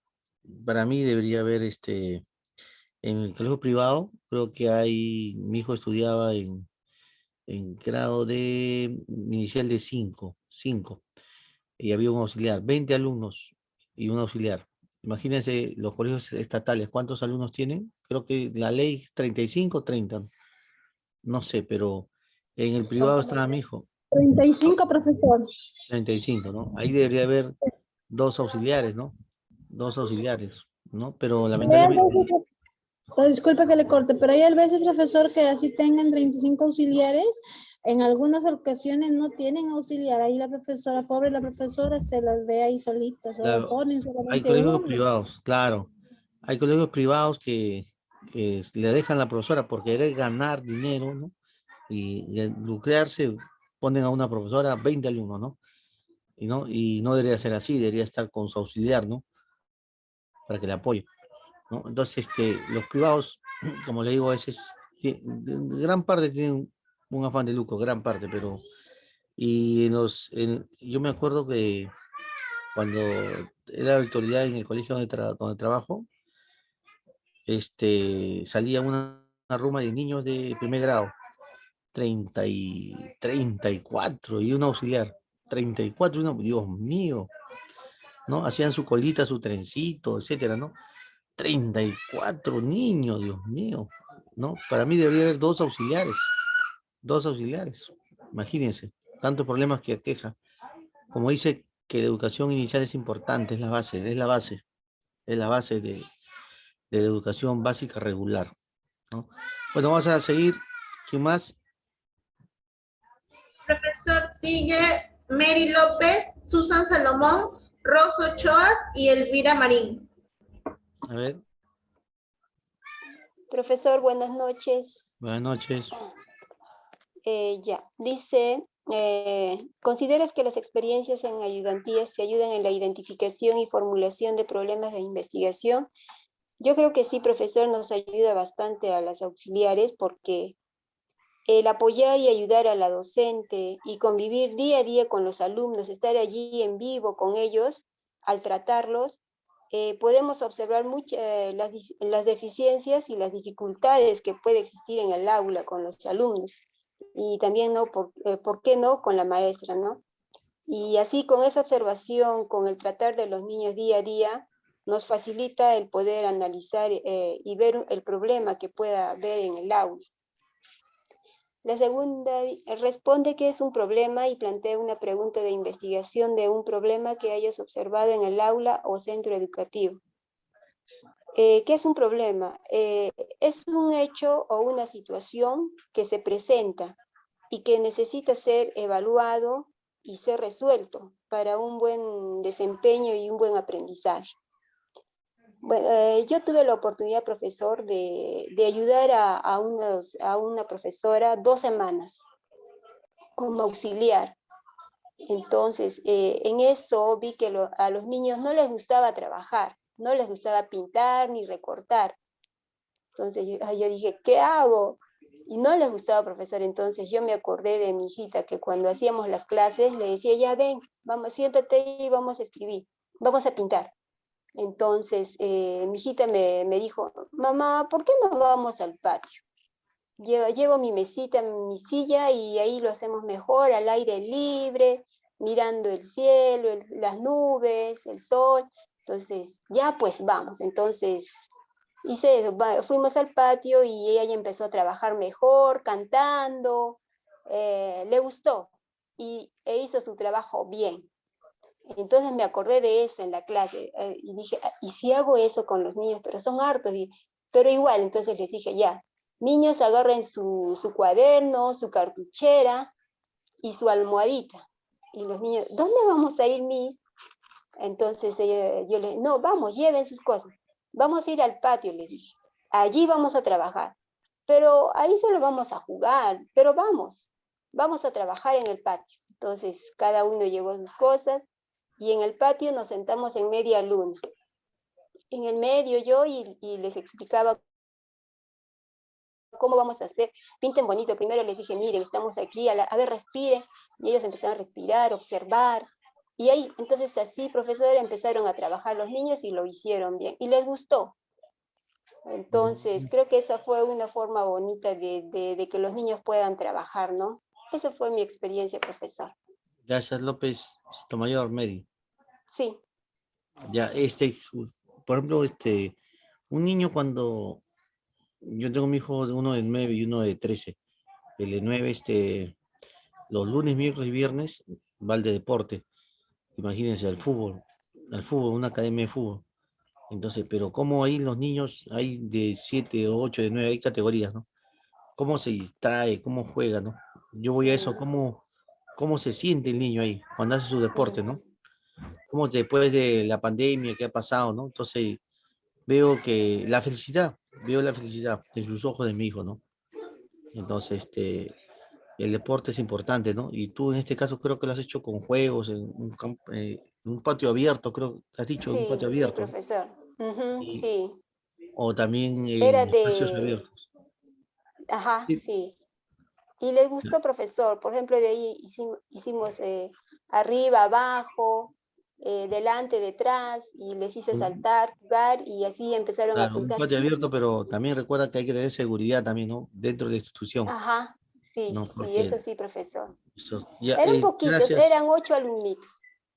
para mí debería haber, en el colegio privado, creo que mi hijo estudiaba en grado de inicial de 5 y había un auxiliar, 20 alumnos y un auxiliar. Imagínense los colegios estatales, ¿cuántos alumnos tienen? Creo que la ley es 35 o 30, no sé, pero en el privado estaba mi hijo, 35, profesor. 35, ¿no? Ahí debería haber 2 auxiliares, ¿no? 2 auxiliares, ¿no? Pero lamentablemente, Disculpe que le corte, pero hay a veces, profesor, que así tengan 35 auxiliares, en algunas ocasiones no tienen auxiliar. Ahí la profesora, pobre la profesora, se las ve ahí solitas, solo claro, ponen hay solamente colegios uno. privados, claro. Hay colegios privados que le dejan a la profesora por querer ganar dinero, ¿no? Y lucrarse, ponen a una profesora 20 alumnos, ¿no? Y no debería ser así, debería estar con su auxiliar, ¿no? Para que le apoye, ¿no? Entonces, los privados, como le digo, a veces, gran parte tienen un afán de lucro, gran parte, pero, yo me acuerdo que cuando era autoridad en el colegio donde trabajo, salía una ruma de niños de primer grado, 34 y un auxiliar, 34, Dios mío, ¿no? Hacían su colita, su trencito, etcétera, ¿no? 34 niños, Dios mío, ¿no? Para mí debería haber dos auxiliares, imagínense, tantos problemas que aqueja. Como dice que la educación inicial es importante, es la base, es la base de la educación básica regular, ¿no? Bueno, vamos a seguir. ¿Quién más? Profesor, sigue Mary López, Susan Salomón, Rosa Ochoas y Elvira Marín. A ver, Profesor, buenas noches. buenas noches. Dice, ¿consideras que las experiencias en ayudantías te ayudan en la identificación y formulación de problemas de investigación? Yo creo que sí, profesor, nos ayuda bastante a las auxiliares porque el apoyar y ayudar a la docente y convivir día a día con los alumnos, estar allí en vivo con ellos, al tratarlos, podemos observar las deficiencias y las dificultades que puede existir en el aula con los alumnos. Y también, ¿no? ¿Por qué no? Con la maestra, ¿no? Y así con esa observación, con el tratar de los niños día a día, nos facilita el poder analizar y ver el problema que pueda haber en el aula. La segunda responde que es un problema y plantea una pregunta de investigación de un problema que hayas observado en el aula o centro educativo. ¿Qué es un problema? Es un hecho o una situación que se presenta y que necesita ser evaluado y ser resuelto para un buen desempeño y un buen aprendizaje. Bueno, yo tuve la oportunidad, profesor, de ayudar a una profesora 2 semanas como auxiliar. Entonces, en eso vi que a los niños no les gustaba trabajar, no les gustaba pintar ni recortar. Entonces yo dije, ¿qué hago? Y no les gustaba, profesor. Entonces yo me acordé de mi hijita que cuando hacíamos las clases le decía, ya ven, vamos, siéntate y vamos a escribir, vamos a pintar. Entonces mi hijita me dijo, mamá, ¿por qué no vamos al patio? Llevo mi mesita, mi silla y ahí lo hacemos mejor, al aire libre, mirando el cielo, las nubes, el sol. Entonces, ya pues vamos. Entonces, hice eso, fuimos al patio y ella ya empezó a trabajar mejor, cantando, le gustó e hizo su trabajo bien. Entonces me acordé de eso en la clase y dije, ¿y si hago eso con los niños? Pero son hartos, pero igual, entonces les dije, ya, niños agarren su cuaderno, su cartuchera y su almohadita. Y los niños, ¿dónde vamos a ir, Miss? Entonces yo les, no, vamos, lleven sus cosas. Vamos a ir al patio, les dije. Allí vamos a trabajar. Pero ahí solo vamos a jugar, pero vamos a trabajar en el patio. Entonces cada uno llevó sus cosas y en el patio nos sentamos en media luna. En el medio yo y les explicaba cómo vamos a hacer. Pinten bonito. Primero les dije, miren, estamos aquí, a ver, respiren. Y ellos empezaron a respirar, observar. Y ahí, entonces así, profesor, empezaron a trabajar los niños y lo hicieron bien. Y les gustó. Entonces, creo que esa fue una forma bonita de que los niños puedan trabajar, ¿no? Esa fue mi experiencia, profesor. Gracias, López Sotomayor, Mary. Sí. Ya, por ejemplo, un niño cuando yo tengo mi hijo, uno de 9 y uno de 13. El de 9, los lunes, miércoles y viernes va al de deporte. Imagínense, al fútbol, una academia de fútbol. Entonces, pero cómo ahí los niños, hay de 7, 8, de 9, hay categorías, ¿no? ¿Cómo se distrae, cómo juega, ¿no? Yo voy a eso, cómo se siente el niño ahí cuando hace su deporte, ¿no? Cómo después de la pandemia que ha pasado, ¿no? Entonces, veo la felicidad en sus ojos de mi hijo, ¿no? Entonces, el deporte es importante, ¿no? Y tú en este caso creo que lo has hecho con juegos, en un patio abierto, creo que has dicho, un patio Sí, abierto. profesor. Y- Sí. O también Era en espacios de... abiertos. Ajá, Sí. sí. Y les gustó, profesor. Por ejemplo, de ahí hicimos arriba, abajo, delante, detrás, y les hice saltar, jugar, y así empezaron a Claro, un aplicar. patio abierto, pero también recuerda que hay que tener seguridad también, ¿no? Dentro de la institución. Ajá, sí, No, sí, porque eso sí, profesor. ya, Eran poquitos, gracias. eran 8 alumnitos.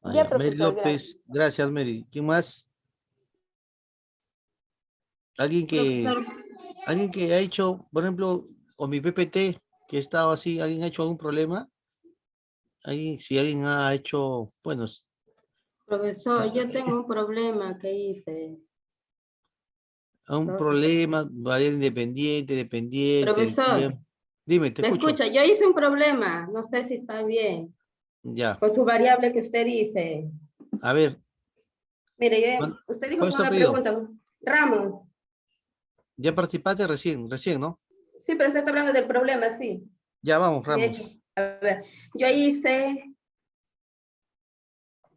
Ah, Ya, ya. Mary profesor, López, gracias. gracias, Mary. ¿Quién más? Alguien que ha hecho, por ejemplo, con mi PPT, que estaba así, ¿alguien ha hecho algún problema? Si alguien ha hecho, bueno, Profesor, yo tengo un problema que hice. un problema, variable independiente, dependiente, el Profesor, tiempo. Dime, te ¿me escucho. escucha? Yo hice un problema, no sé si está bien, Ya, con su variable que usted dice. a ver, Mire, usted dijo ¿cuál que es tu una apellido? pregunta. Ramos. Ya participaste recién, ¿no? Sí, pero usted está hablando del problema, sí. Ya vamos, De hecho, Ramos. a ver, yo hice...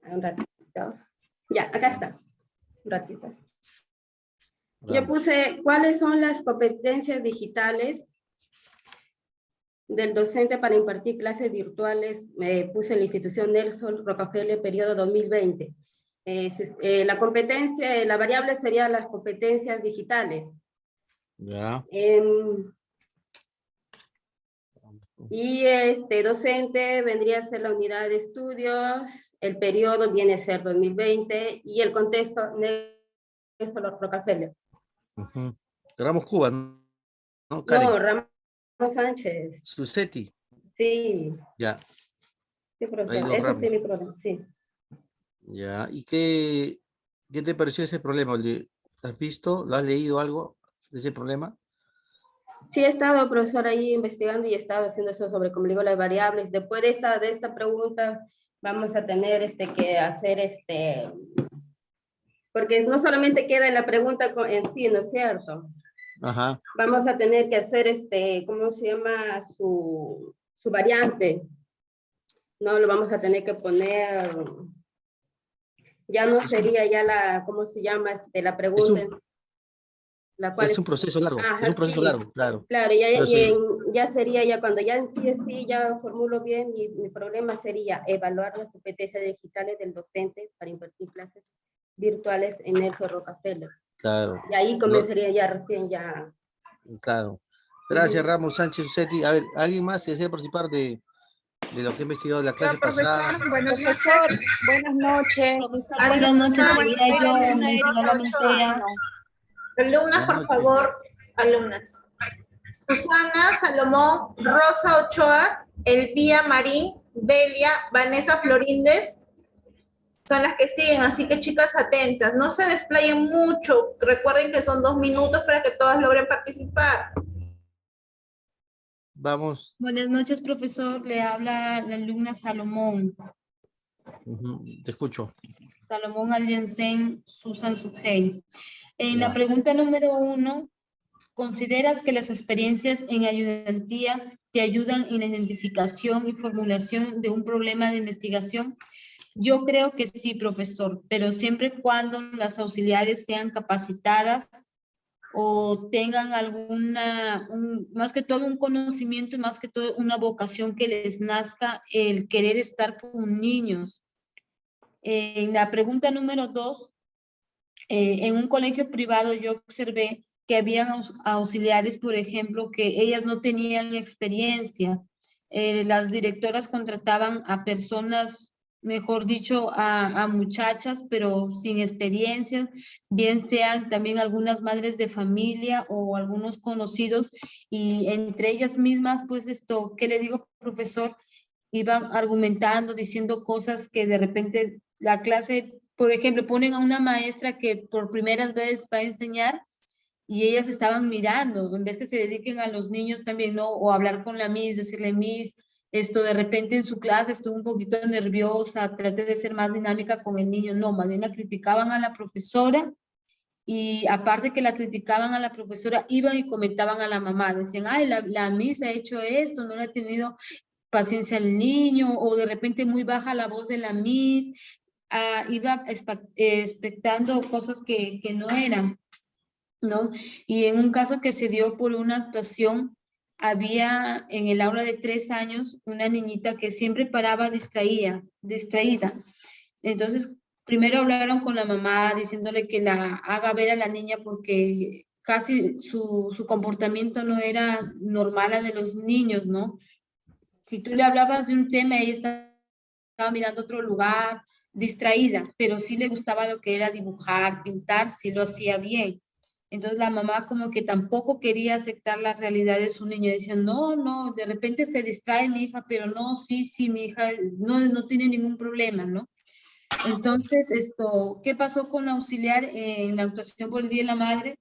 Un ratito. Ya, acá está. Un ratito. Yo Ramos. puse, ¿cuáles son las competencias digitales del docente para impartir clases virtuales? Puse en la institución Nelson Rockefeller, periodo 2020. La competencia, la variable sería las competencias digitales. Ya. Y docente vendría a ser la unidad de estudios, el periodo viene a ser 2020 y el contexto Nelson Rockefeller. Ramos Cuba, ¿no? Karen. No, Ramos Sánchez. Susetti. Sí. Ya. Sí, Ahí profesor. los Ese Ramos. sí mi problema, sí. Ya. ¿Y qué te pareció ese problema? ¿Has visto? ¿Lo has leído algo de ese problema? Sí, he estado, profesor, ahí investigando y he estado haciendo eso sobre, como digo, las variables. Después de esta pregunta, vamos a tener que hacer porque no solamente queda en la pregunta en sí, ¿no es cierto? Ajá. Vamos a tener que hacer, ¿cómo se llama? Su variante. No, lo vamos a tener que poner, ya no sería ya la, ¿cómo se llama? La pregunta, la cual Es un proceso largo. Ajá, Es un proceso sí. largo, claro. Claro, Entonces, ya sería, ya cuando ya en sí ya formulo bien, mi problema sería evaluar las competencias digitales del docente para impartir clases virtuales en Nelson Rockefeller. claro. Y ahí comenzaría ya recién ya. Claro. Gracias, Ramos Sánchez Susetti. A ver, ¿alguien más que desea participar de lo que he investigado de la clase pasada? Buenas noches. Buenas noches. Buenas noches, sería yo, Alumnas, alumnas, por favor, alumnas. Susana, Salomón, Rosa Ochoa, Elvía Marín, Delia, Vanessa Floríndez, son las que siguen, así que chicas atentas, no se desplayen mucho, recuerden que son 2 minutos para que todas logren participar. Vamos. Buenas noches, profesor. Le habla la alumna Salomón. Te escucho. Salomón Aliancén Susan Sugey. En Ya. la pregunta número 1, ¿consideras que las experiencias en ayudantía te ayudan en la identificación y formulación de un problema de investigación? Yo creo que sí, profesor, pero siempre y cuando las auxiliares sean capacitadas o tengan más que todo un conocimiento y más que todo una vocación que les nazca el querer estar con niños. En la pregunta número 2, en un colegio privado yo observé que habían auxiliares, por ejemplo, que ellas no tenían experiencia. Las directoras contrataban a personas, mejor dicho, a muchachas, pero sin experiencia, bien sean también algunas madres de familia o algunos conocidos, y entre ellas mismas, pues ¿qué le digo, profesor? Iban argumentando, diciendo cosas que de repente la clase, por ejemplo, ponen a una maestra que por primera vez va a enseñar y ellas estaban mirando, en vez que se dediquen a los niños también, ¿no? O hablar con la Miss, decirle, Miss, de repente en su clase estuvo un poquito nerviosa, trate de ser más dinámica con el niño. No, más bien la criticaban a la profesora, y aparte que la criticaban a la profesora, iban y comentaban a la mamá, decían, ay, la Miss ha hecho esto, no le ha tenido paciencia al niño, o de repente muy baja la voz de la Miss, iba expectando cosas que no eran, ¿no? Y en un caso que se dio por una actuación, había en el aula de 3 años una niñita que siempre paraba distraída. Entonces, primero hablaron con la mamá diciéndole que la haga ver a la niña porque casi su comportamiento no era normal a de los niños, ¿no? Si tú le hablabas de un tema, ella estaba mirando otro lugar, distraída, pero sí le gustaba lo que era dibujar, pintar, sí lo hacía bien. Entonces la mamá como que tampoco quería aceptar la realidad de su niña, decía, no, de repente se distrae mi hija, pero no, sí, mi hija no tiene ningún problema, ¿no? Entonces, ¿qué pasó con la auxiliar en la actuación por el Día de la Madre?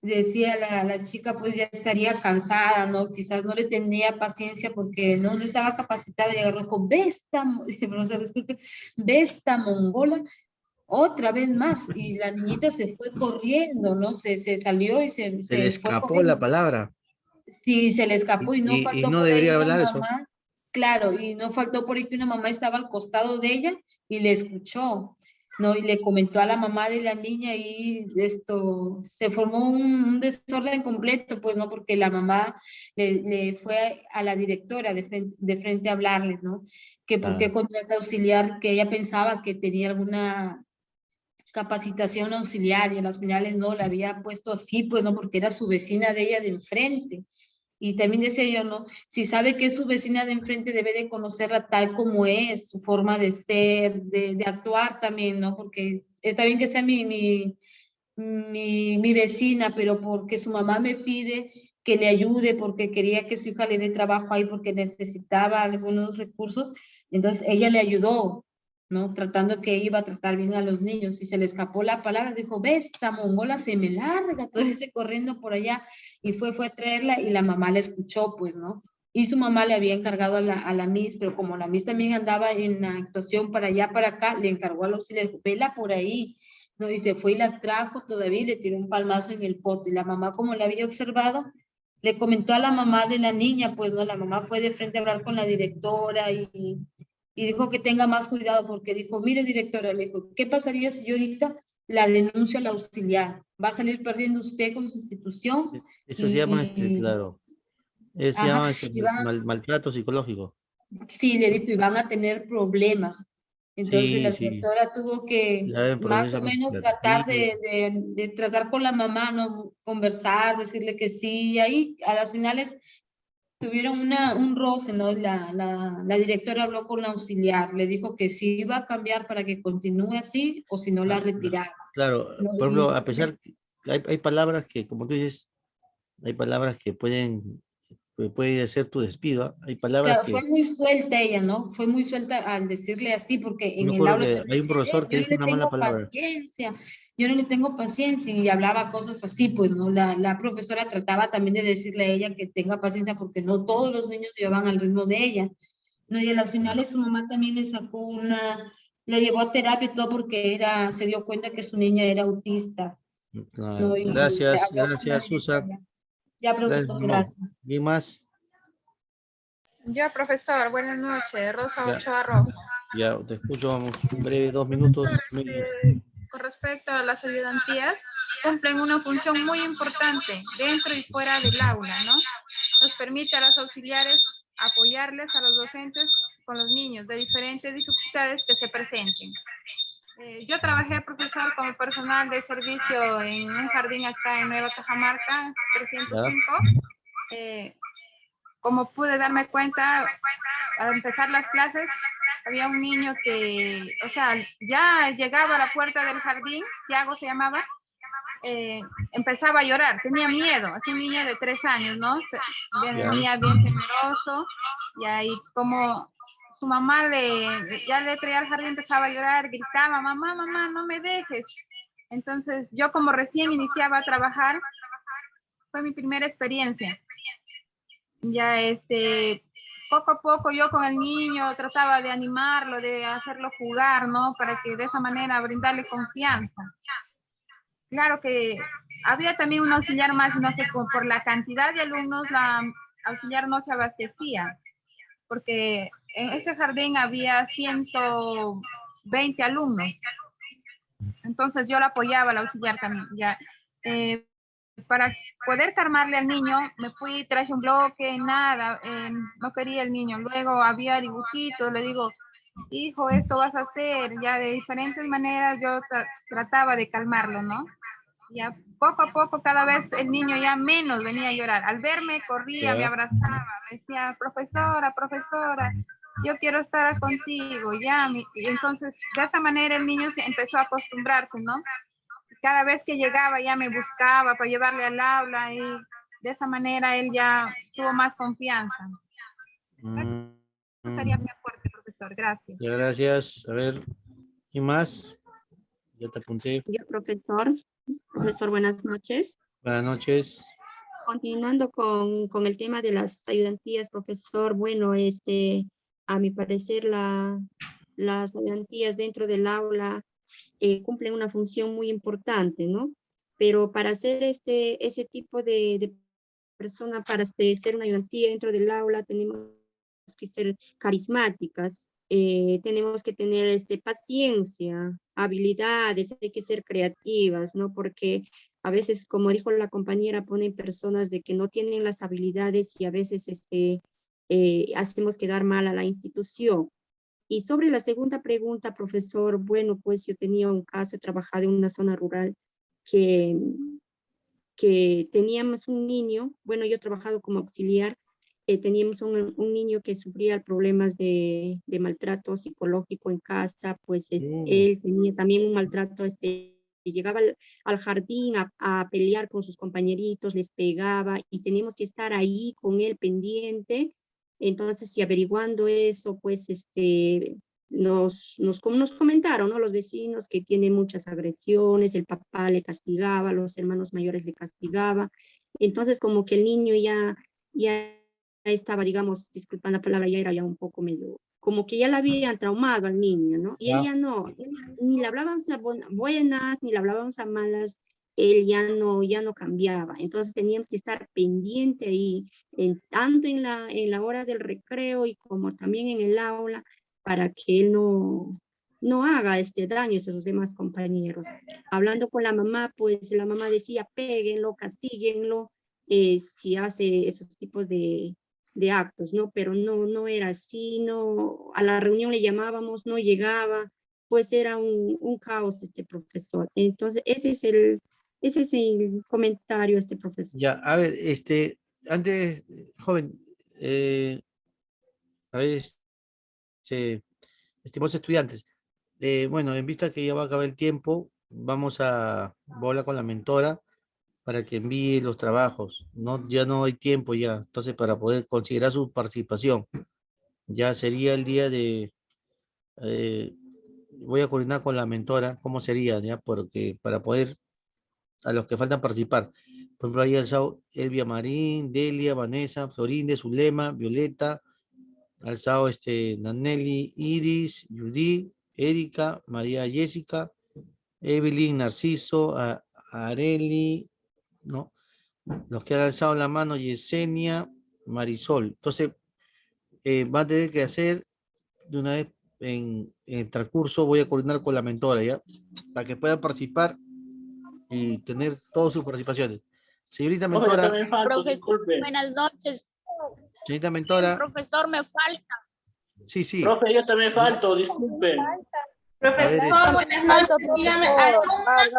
Decía la chica, pues ya estaría cansada, ¿no? Quizás no le tenía paciencia porque no estaba capacitada y agarró con, ve esta, profesor, disculpe, ve esta mongola, otra vez más, y la niñita se fue corriendo, ¿no? Se salió y Se le se fue escapó la corriendo. palabra. Sí, se le escapó y no Y faltó no por ahí debería una hablar eso. mamá, claro, y no faltó por ahí que una mamá estaba al costado de ella y le escuchó, ¿no? Y le comentó a la mamá de la niña y se formó un desorden completo, pues, ¿no? Porque la mamá le fue a la directora de frente a hablarle, ¿no? Que por qué Ah, contrata auxiliar, que ella pensaba que tenía alguna capacitación auxiliar y a las finales no, la había puesto así, pues, ¿no? Porque era su vecina de ella de enfrente. Y también decía yo, ¿no? Si sabe que es su vecina de enfrente, debe de conocerla tal como es, su forma de ser, de actuar también, ¿no? Porque está bien que sea mi vecina, pero porque su mamá me pide que le ayude, porque quería que su hija le dé trabajo ahí, porque necesitaba algunos recursos, entonces ella le ayudó, ¿no? Tratando que iba a tratar bien a los niños, y se le escapó la palabra, dijo, ve, esta mongola se me larga, todo ese corriendo por allá, y fue a traerla, y la mamá la escuchó, pues, ¿no? Y su mamá le había encargado a la Miss, pero como la Miss también andaba en la actuación para allá, para acá, le encargó al auxiliar, vela por ahí, ¿no? Y se fue y la trajo todavía y le tiró un palmazo en el pote. Y la mamá, como la había observado, le comentó a la mamá de la niña, pues, ¿no? La mamá fue de frente a hablar con la directora y dijo que tenga más cuidado porque dijo, mire directora, le dijo, ¿qué pasaría si yo ahorita la denuncio al auxiliar? Va a salir perdiendo usted con su institución eso se llama, y claro, eso se ajá, llama y va, maltrato psicológico. sí, le dijo, y van a tener problemas. Entonces la Sí, directora tuvo que ya ven más o procesar. menos tratar de tratar con la mamá, ¿no? Conversar, decirle que sí, y ahí a las finales tuvieron un roce, ¿no? La directora habló con la auxiliar, le dijo que sí iba a cambiar para que continúe así o si no la retiraba, Claro, ¿no? por ejemplo, a pesar, hay palabras que, como tú dices, hay palabras que puede ser tu despido. ¿Ah? Hay palabras Claro, fue que, muy suelta ella, ¿no? Fue muy suelta al decirle así, porque yo en me el acuerdo aula que también hay un decía, profesor que yo no dijo le una mala tengo palabra. paciencia, yo no le tengo paciencia, y hablaba cosas así, pues, ¿no? La profesora trataba también de decirle a ella que tenga paciencia, porque no todos los niños llevaban al ritmo de ella, ¿no? Y a las finales su mamá también le sacó le llevó a terapia y todo, porque se dio cuenta que su niña era autista, Claro. ¿no? Y Gracias, habló con la gracias, Susa. directora. Ya, Gracias, profesor, no. gracias. ¿Quién más? Yo, profesor, buenas noches. Rosa Ya, Ochoa Rojo. ya, te escucho, vamos, un breve 2 minutos. Con respecto a las ayudantías, cumplen una función muy importante dentro y fuera del aula, ¿no? Nos permite a los auxiliares apoyarles a los docentes con los niños de diferentes dificultades que se presenten. Yo trabajé, profesor, como personal de servicio en un jardín acá en Nueva Cajamarca, 305. Como pude darme cuenta, al empezar las clases, había un niño que, o sea, ya llegaba a la puerta del jardín, Tiago se llamaba, empezaba a llorar, tenía miedo, es un niño de 3 años, ¿no? Venía bien temeroso, y ahí como su mamá ya le traía al jardín, empezaba a llorar, gritaba, mamá, no me dejes. Entonces, yo como recién iniciaba a trabajar, fue mi primera experiencia. Ya poco a poco yo con el niño trataba de animarlo, de hacerlo jugar, ¿no? Para que de esa manera brindarle confianza. Claro que había también un auxiliar más, sino que por la cantidad de alumnos, la auxiliar no se abastecía, porque en ese jardín había 120 alumnos. Entonces yo la apoyaba, la auxiliar también, ya. Para poder calmarle al niño, me fui, traje un bloque, nada, no quería el niño. Luego había dibujitos, le digo, hijo, esto vas a hacer, ya de diferentes maneras yo trataba de calmarlo, ¿no? Ya poco a poco, cada vez el niño ya menos venía a llorar. Al verme, corría, Ya. me abrazaba, me decía, profesora, profesora, yo quiero estar contigo, ya. Y entonces, de esa manera el niño se empezó a acostumbrarse, ¿no? Cada vez que llegaba ya me buscaba para llevarle al aula y de esa manera él ya tuvo más confianza. Eso sería mi aporte, profesor. Gracias. Ya, gracias. A ver, ¿quién más? Ya te apunté. Yo, profesor. Profesor, buenas noches. Buenas noches. Continuando con el tema de las ayudantías, profesor, bueno, a mi parecer las ayudantías dentro del aula cumplen una función muy importante, ¿no? Pero para hacer ese tipo de persona, para ser una ayudantía dentro del aula, tenemos que ser carismáticas, tenemos que tener paciencia, habilidades, hay que ser creativas, ¿no? Porque a veces, como dijo la compañera, ponen personas de que no tienen las habilidades y a veces hacemos quedar mal a la institución. Y sobre la segunda pregunta, profesor, bueno, pues yo tenía un caso, he trabajado en una zona rural que teníamos un niño, bueno, yo he trabajado como auxiliar, teníamos un niño que sufría problemas de maltrato psicológico en casa, pues él tenía también un maltrato, llegaba al jardín a pelear con sus compañeritos, les pegaba y teníamos que estar ahí con él pendiente. Entonces, y averiguando eso, pues nos comentaron, ¿no? Los vecinos que tiene muchas agresiones, el papá le castigaba, los hermanos mayores le castigaba. Entonces, como que el niño ya estaba, digamos, disculpan la palabra, ya era ya un poco medio, como que ya la habían traumado al niño, ¿no? Y él ya no, ni le hablábamos a buenas, ni le hablábamos a malas, él ya no cambiaba. Entonces teníamos que estar pendiente ahí, tanto en la hora del recreo y como también en el aula, para que él no haga daño a sus demás compañeros. Hablando con la mamá, pues la mamá decía, péguenlo, castíguenlo, si hace esos tipos de actos, ¿no? Pero no era así, no, a la reunión le llamábamos, no llegaba, pues era un caos profesor. Entonces, ese es el comentario, profesor. Ya, a ver, antes, joven, a ver, estimados estudiantes, bueno, en vista que ya va a acabar el tiempo, voy a hablar con la mentora para que envíe los trabajos. Ya no hay tiempo ya, entonces para poder considerar su participación. Ya sería el día de, voy a coordinar con la mentora cómo sería, ya, porque para poder, a los que faltan participar. Por ejemplo, ahí alzado Elvia Marín, Delia, Vanessa, Florinde, Zulema, Violeta, alzado Naneli, Iris, Judy, Erika, María Jessica, Evelyn, Narciso, Areli, ¿no? Los que han alzado la mano, Yesenia, Marisol. Entonces, va a tener que hacer de una vez en el transcurso, voy a coordinar con la mentora, ¿ya? Para que puedan participar y tener todas sus participaciones. Señorita mentora. Profesor, buenas noches. Señorita mentora. Profesor, me falta. Sí. Profe, yo también falto, disculpen. Profesor, buenas noches. Dígame, alumnas,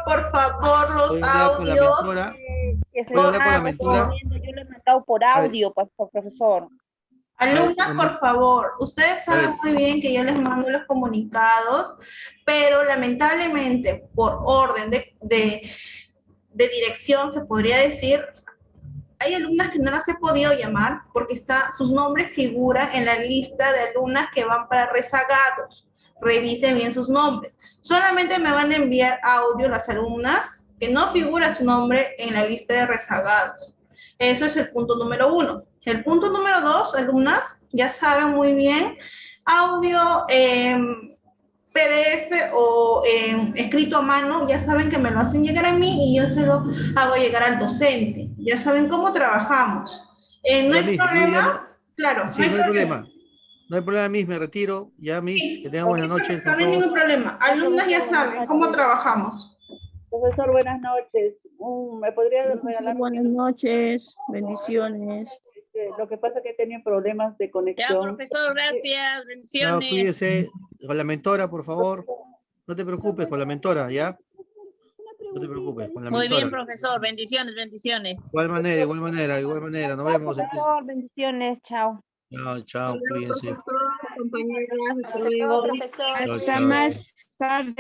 por favor, los audios. Voy a hablar con la mentora. Yo le he mandado por audio, profesor. Alumnas, por favor, ustedes saben muy bien que yo les mando los comunicados, pero lamentablemente por orden de dirección, se podría decir, hay alumnas que no las he podido llamar porque sus nombres figuran en la lista de alumnas que van para rezagados. Revisen bien sus nombres. Solamente me van a enviar audio las alumnas que no figura su nombre en la lista de rezagados. Eso es el punto número 1. El punto número 2, alumnas, ya saben muy bien, audio PDF o escrito a mano, ya saben que me lo hacen llegar a mí y yo se lo hago llegar al docente. Ya saben cómo trabajamos. No hay problema. Claro, sí, no hay problema. No hay problema, Miss, me retiro. Ya, Miss, que tengan buenas noches. No hay ningún problema. Alumnas ya saben cómo trabajamos. Profesor, buenas noches. ¿Me podría regalar? Buenas noches, bendiciones. lo que pasa es que he tenido problemas de Ya, conexión. profesor, gracias. Chao, Bendiciones. cuídese. Con la mentora, por favor. No te preocupes, con la mentora, ¿ya? No te preocupes, con la Muy bien, mentora. profesor. Bendiciones, bendiciones. Igual manera, igual manera, igual manera. Nos vemos. Profesor, bendiciones, chao. Chao, chao, cuídense. Compañeras, hasta Hasta luego, luego. profesor. Chao, Hasta chao. más tarde.